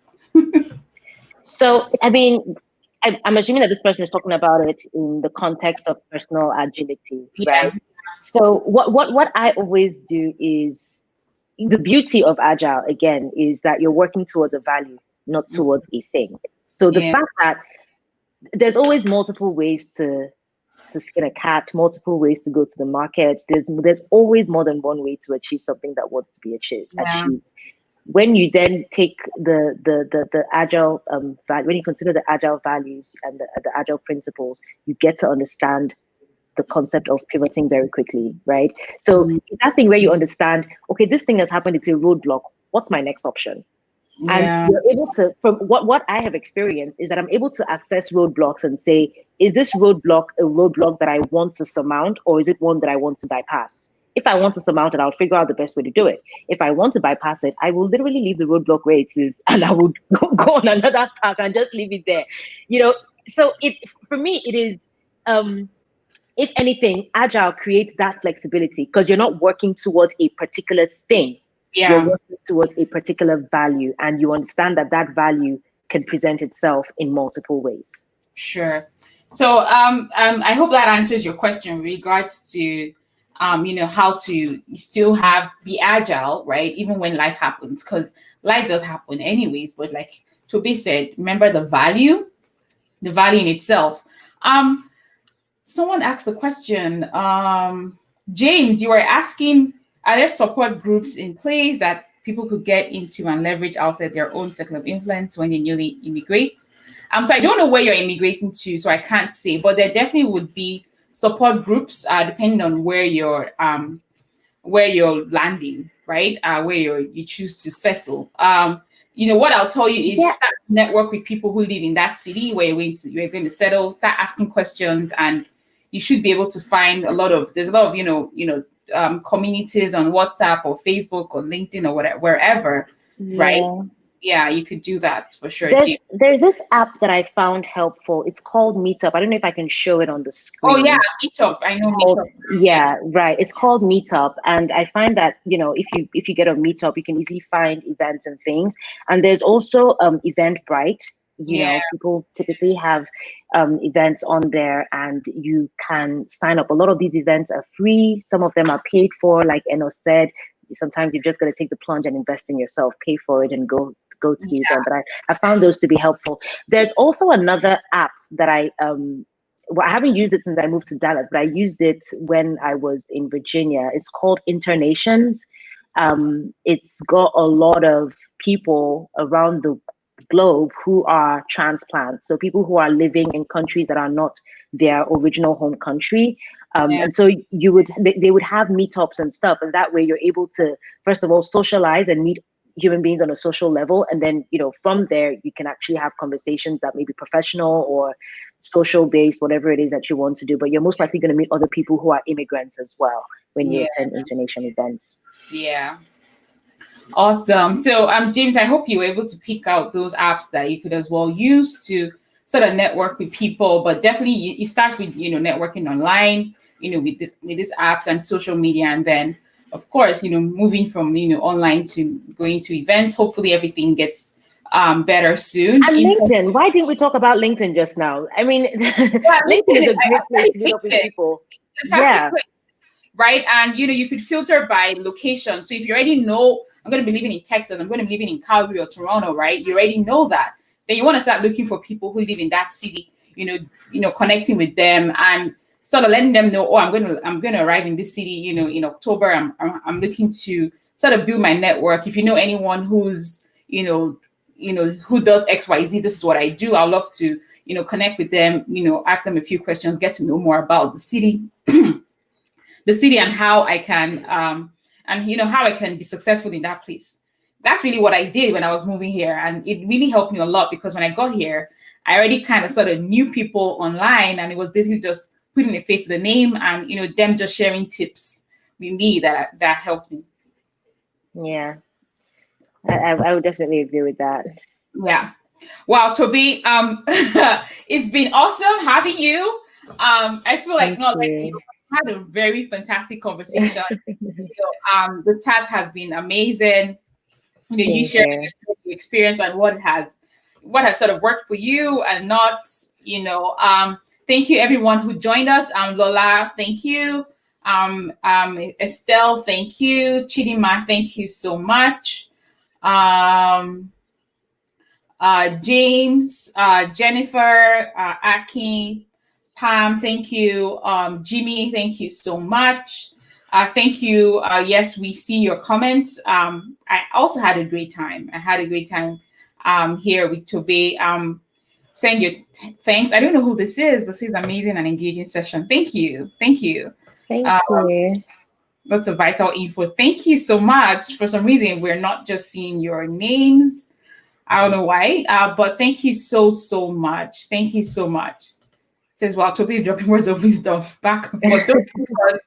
So, I mean, I'm assuming that this person is talking about it in the context of personal agility, right? So what I always do is, the beauty of Agile, again, is that you're working towards a value, not towards a thing. So the fact that there's always multiple ways to skin a cat, multiple ways to go to the market. There's always more than one way to achieve something that wants to be achieved. When you then take the Agile when you consider the Agile values and the Agile principles, you get to understand the concept of pivoting very quickly, right? So that thing where you understand, okay, this thing has happened, it's a roadblock. What's my next option? And you're able to, from what I have experienced, is that I'm able to assess roadblocks and say, is this roadblock a roadblock that I want to surmount, or is it one that I want to bypass? If I want to surmount it, I'll figure out the best way to do it. If I want to bypass it, I will literally leave the roadblock where it is, and I would go on another path and just leave it there. So for me, it is, if anything, Agile creates that flexibility because you're not working towards a particular thing. You're working towards a particular value, and you understand that that value can present itself in multiple ways. Sure. So I hope that answers your question in regards to how to still be agile, right? Even when life happens, because life does happen anyways. But like Toby said, remember the value in itself. Someone asked the question, James, you were asking, are there support groups in place that people could get into and leverage outside their own circle of influence when they newly immigrate? So I don't know where you're immigrating to, so I can't say, but there definitely would be support groups depending on where you're landing, right? Where you choose to settle. What I'll tell you is start to network with people who live in that city where you're going to settle. Start asking questions, and you should be able to find there's a lot of communities on WhatsApp or Facebook or LinkedIn or whatever, wherever, right? Yeah, you could do that for sure. There's this app that I found helpful. It's called Meetup. I don't know if I can show it on the screen. Oh yeah, Meetup. I know Meetup. Yeah, right. It's called Meetup, and I find that if you get a Meetup, you can easily find events and things. And there's also Eventbrite. People typically have events on there, and you can sign up. A lot of these events are free. Some of them are paid for, like Eno said. Sometimes you've just got to take the plunge and invest in yourself, pay for it, and go to the event. But I found those to be helpful. There's also another app that I haven't used it since I moved to Dallas, but I used it when I was in Virginia. It's called Internations. It's got a lot of people around the globe who are transplants, so people who are living in countries that are not their original home country. And so they would have meetups and stuff, and that way you're able to, first of all, socialize and meet human beings on a social level, and then from there you can actually have conversations that may be professional or social based, whatever it is that you want to do. But you're most likely going to meet other people who are immigrants as well when you attend international events. Awesome. So James, I hope you were able to pick out those apps that you could as well use to sort of network with people. But definitely you start with networking online, with these apps and social media, and then of course moving from online to going to events. Hopefully everything gets better soon. And LinkedIn. Why didn't we talk about LinkedIn just now? I mean, LinkedIn is a great place to meet up with people. Right. And you could filter by location. So if you already know I'm going to be living in Texas, I'm going to be living in Calgary or Toronto, right? You already know that. Then you want to start looking for people who live in that city. connecting with them and sort of letting them know, oh, I'm going to arrive in this city, in October. I'm looking to sort of build my network. If you know anyone who's, who does XYZ, this is what I do. I'd love to, connect with them, ask them a few questions, get to know more about the city, the city and how I can, how I can be successful in that place. That's really what I did when I was moving here. And it really helped me a lot because when I got here, I already kind of sort of knew people online, and it was basically just putting a face to the name and, them just sharing tips with me that helped me. Yeah, I would definitely agree with that. Yeah. Wow, Toby, it's been awesome having you. I feel like we had a very fantastic conversation. The chat has been amazing. You shared your experience and what has sort of worked for you and not. Thank you everyone who joined us. Lola, thank you. Estelle, thank you. Chidima, thank you so much. James, Jennifer, Aki, Pam, thank you. Jimmy, thank you so much. Thank you. Yes, we see your comments. I also had a great time. Here with Toby. Send your thanks. I don't know who this is, but it's amazing and engaging session. Thank you. Thank you. Thank you. Lots of vital info. Thank you so much. For some reason, we're not just seeing your names. I don't know why, but thank you so much. Thank you so much. It says, wow, Toby is dropping words of wisdom back and forth. Don't leave us.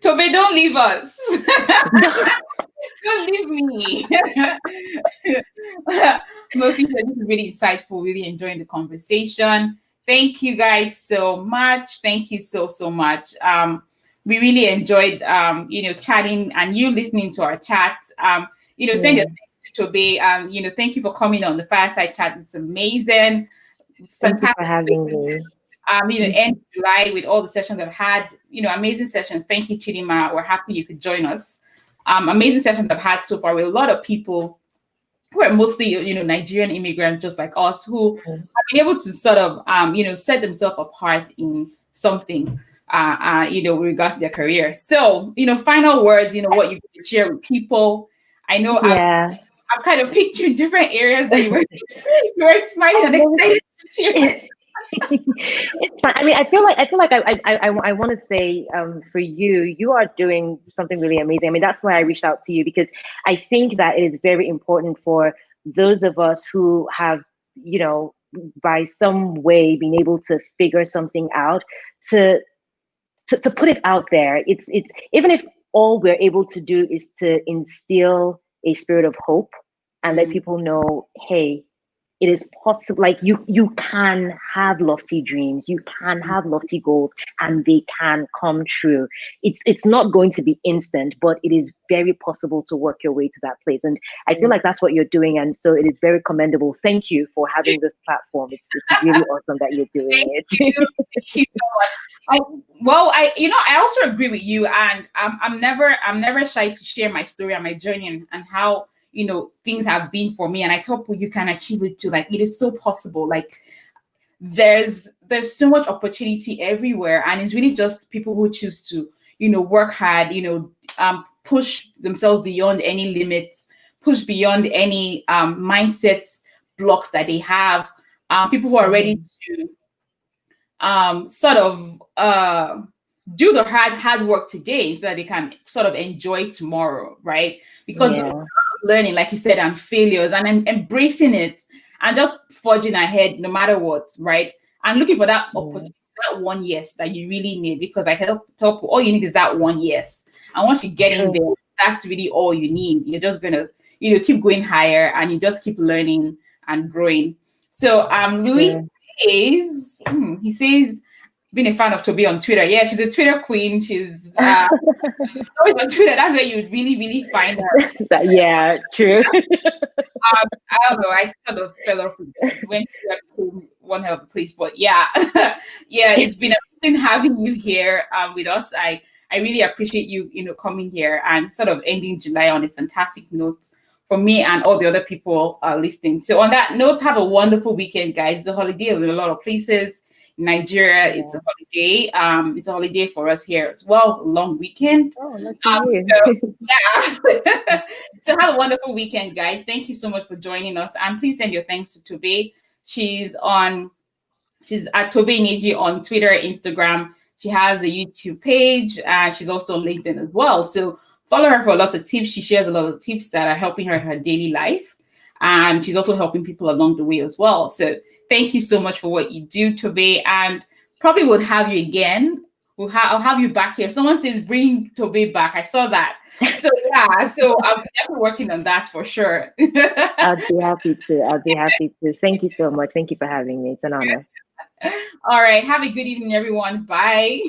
Toby, don't leave us. Don't leave me. Murphy, this is really insightful, really enjoying the conversation. Thank you guys so much. Thank you so much. We really enjoyed, chatting and you listening to our chat. Send your thanks to Toby. Thank you for coming on the Fireside Chat. It's amazing. Thank you for having me. End July with all the sessions I've had, amazing sessions. Thank you, Chidima. We're happy you could join us. Amazing sessions I've had so far with a lot of people who are mostly, Nigerian immigrants just like us who have been able to sort of, set themselves apart in something, with regards to their career. So, final words, what you could share with people. I know I've kind of pictured different areas that you were smiling and excited to share. It's fine. I mean, I feel like I want to say for you are doing something really amazing. I mean, that's why I reached out to you, because I think that it is very important for those of us who have, by some way been able to figure something out to put it out there. It's even if all we're able to do is to instill a spirit of hope and let people know, hey, it is possible. Like you can have lofty dreams, you can have lofty goals, and they can come true. It's not going to be instant, but it is very possible to work your way to that place. And I feel like that's what you're doing, and so it is very commendable. Thank you for having this platform. It's really awesome that you're doing it. Thank you so much. I also agree with you, and I'm never shy to share my story and my journey and how things have been for me, and I tell people you can achieve it too. Like, it is so possible. Like, there's so much opportunity everywhere, and it's really just people who choose to work hard, push themselves beyond any limits, push beyond any mindsets blocks that they have. People who are ready to sort of do the hard work today so that they can sort of enjoy tomorrow, right? Because learning, like you said, and failures, and embracing it and just forging ahead no matter what, right? And looking for that opportunity, that one yes that you really need, because I tell people all you need is that one yes. And once you get in there, that's really all you need. You're just gonna, keep going higher, and you just keep learning and growing. So Louis he says, been a fan of Toby on Twitter. Yeah, she's a Twitter queen. She's always on Twitter. That's where you would really, really find her. Yeah, true. I don't know. I sort of fell off when to one hell of a place, but yeah, it's been amazing having you here with us. I really appreciate you, coming here and sort of ending July on a fantastic note for me and all the other people listening. So on that note, have a wonderful weekend, guys. It's a holiday in a lot of places. Nigeria, it's a holiday. It's a holiday for us here as well, a long weekend. Oh, lucky you. So yeah. So have a wonderful weekend, guys. Thank you so much for joining us. And please send your thanks to Tobe. She's at Tobe Nneji on Twitter, Instagram. She has a YouTube page. She's also on LinkedIn as well. So follow her for lots of tips. She shares a lot of tips that are helping her in her daily life. And she's also helping people along the way as well. So thank you so much for what you do, Tobe. And probably would have you again. I'll have you back here. Someone says bring Tobe back. I saw that. So yeah, so I'm definitely working on that for sure. I'd be happy to. Thank you so much. Thank you for having me. It's an honor. All right. Have a good evening, everyone. Bye.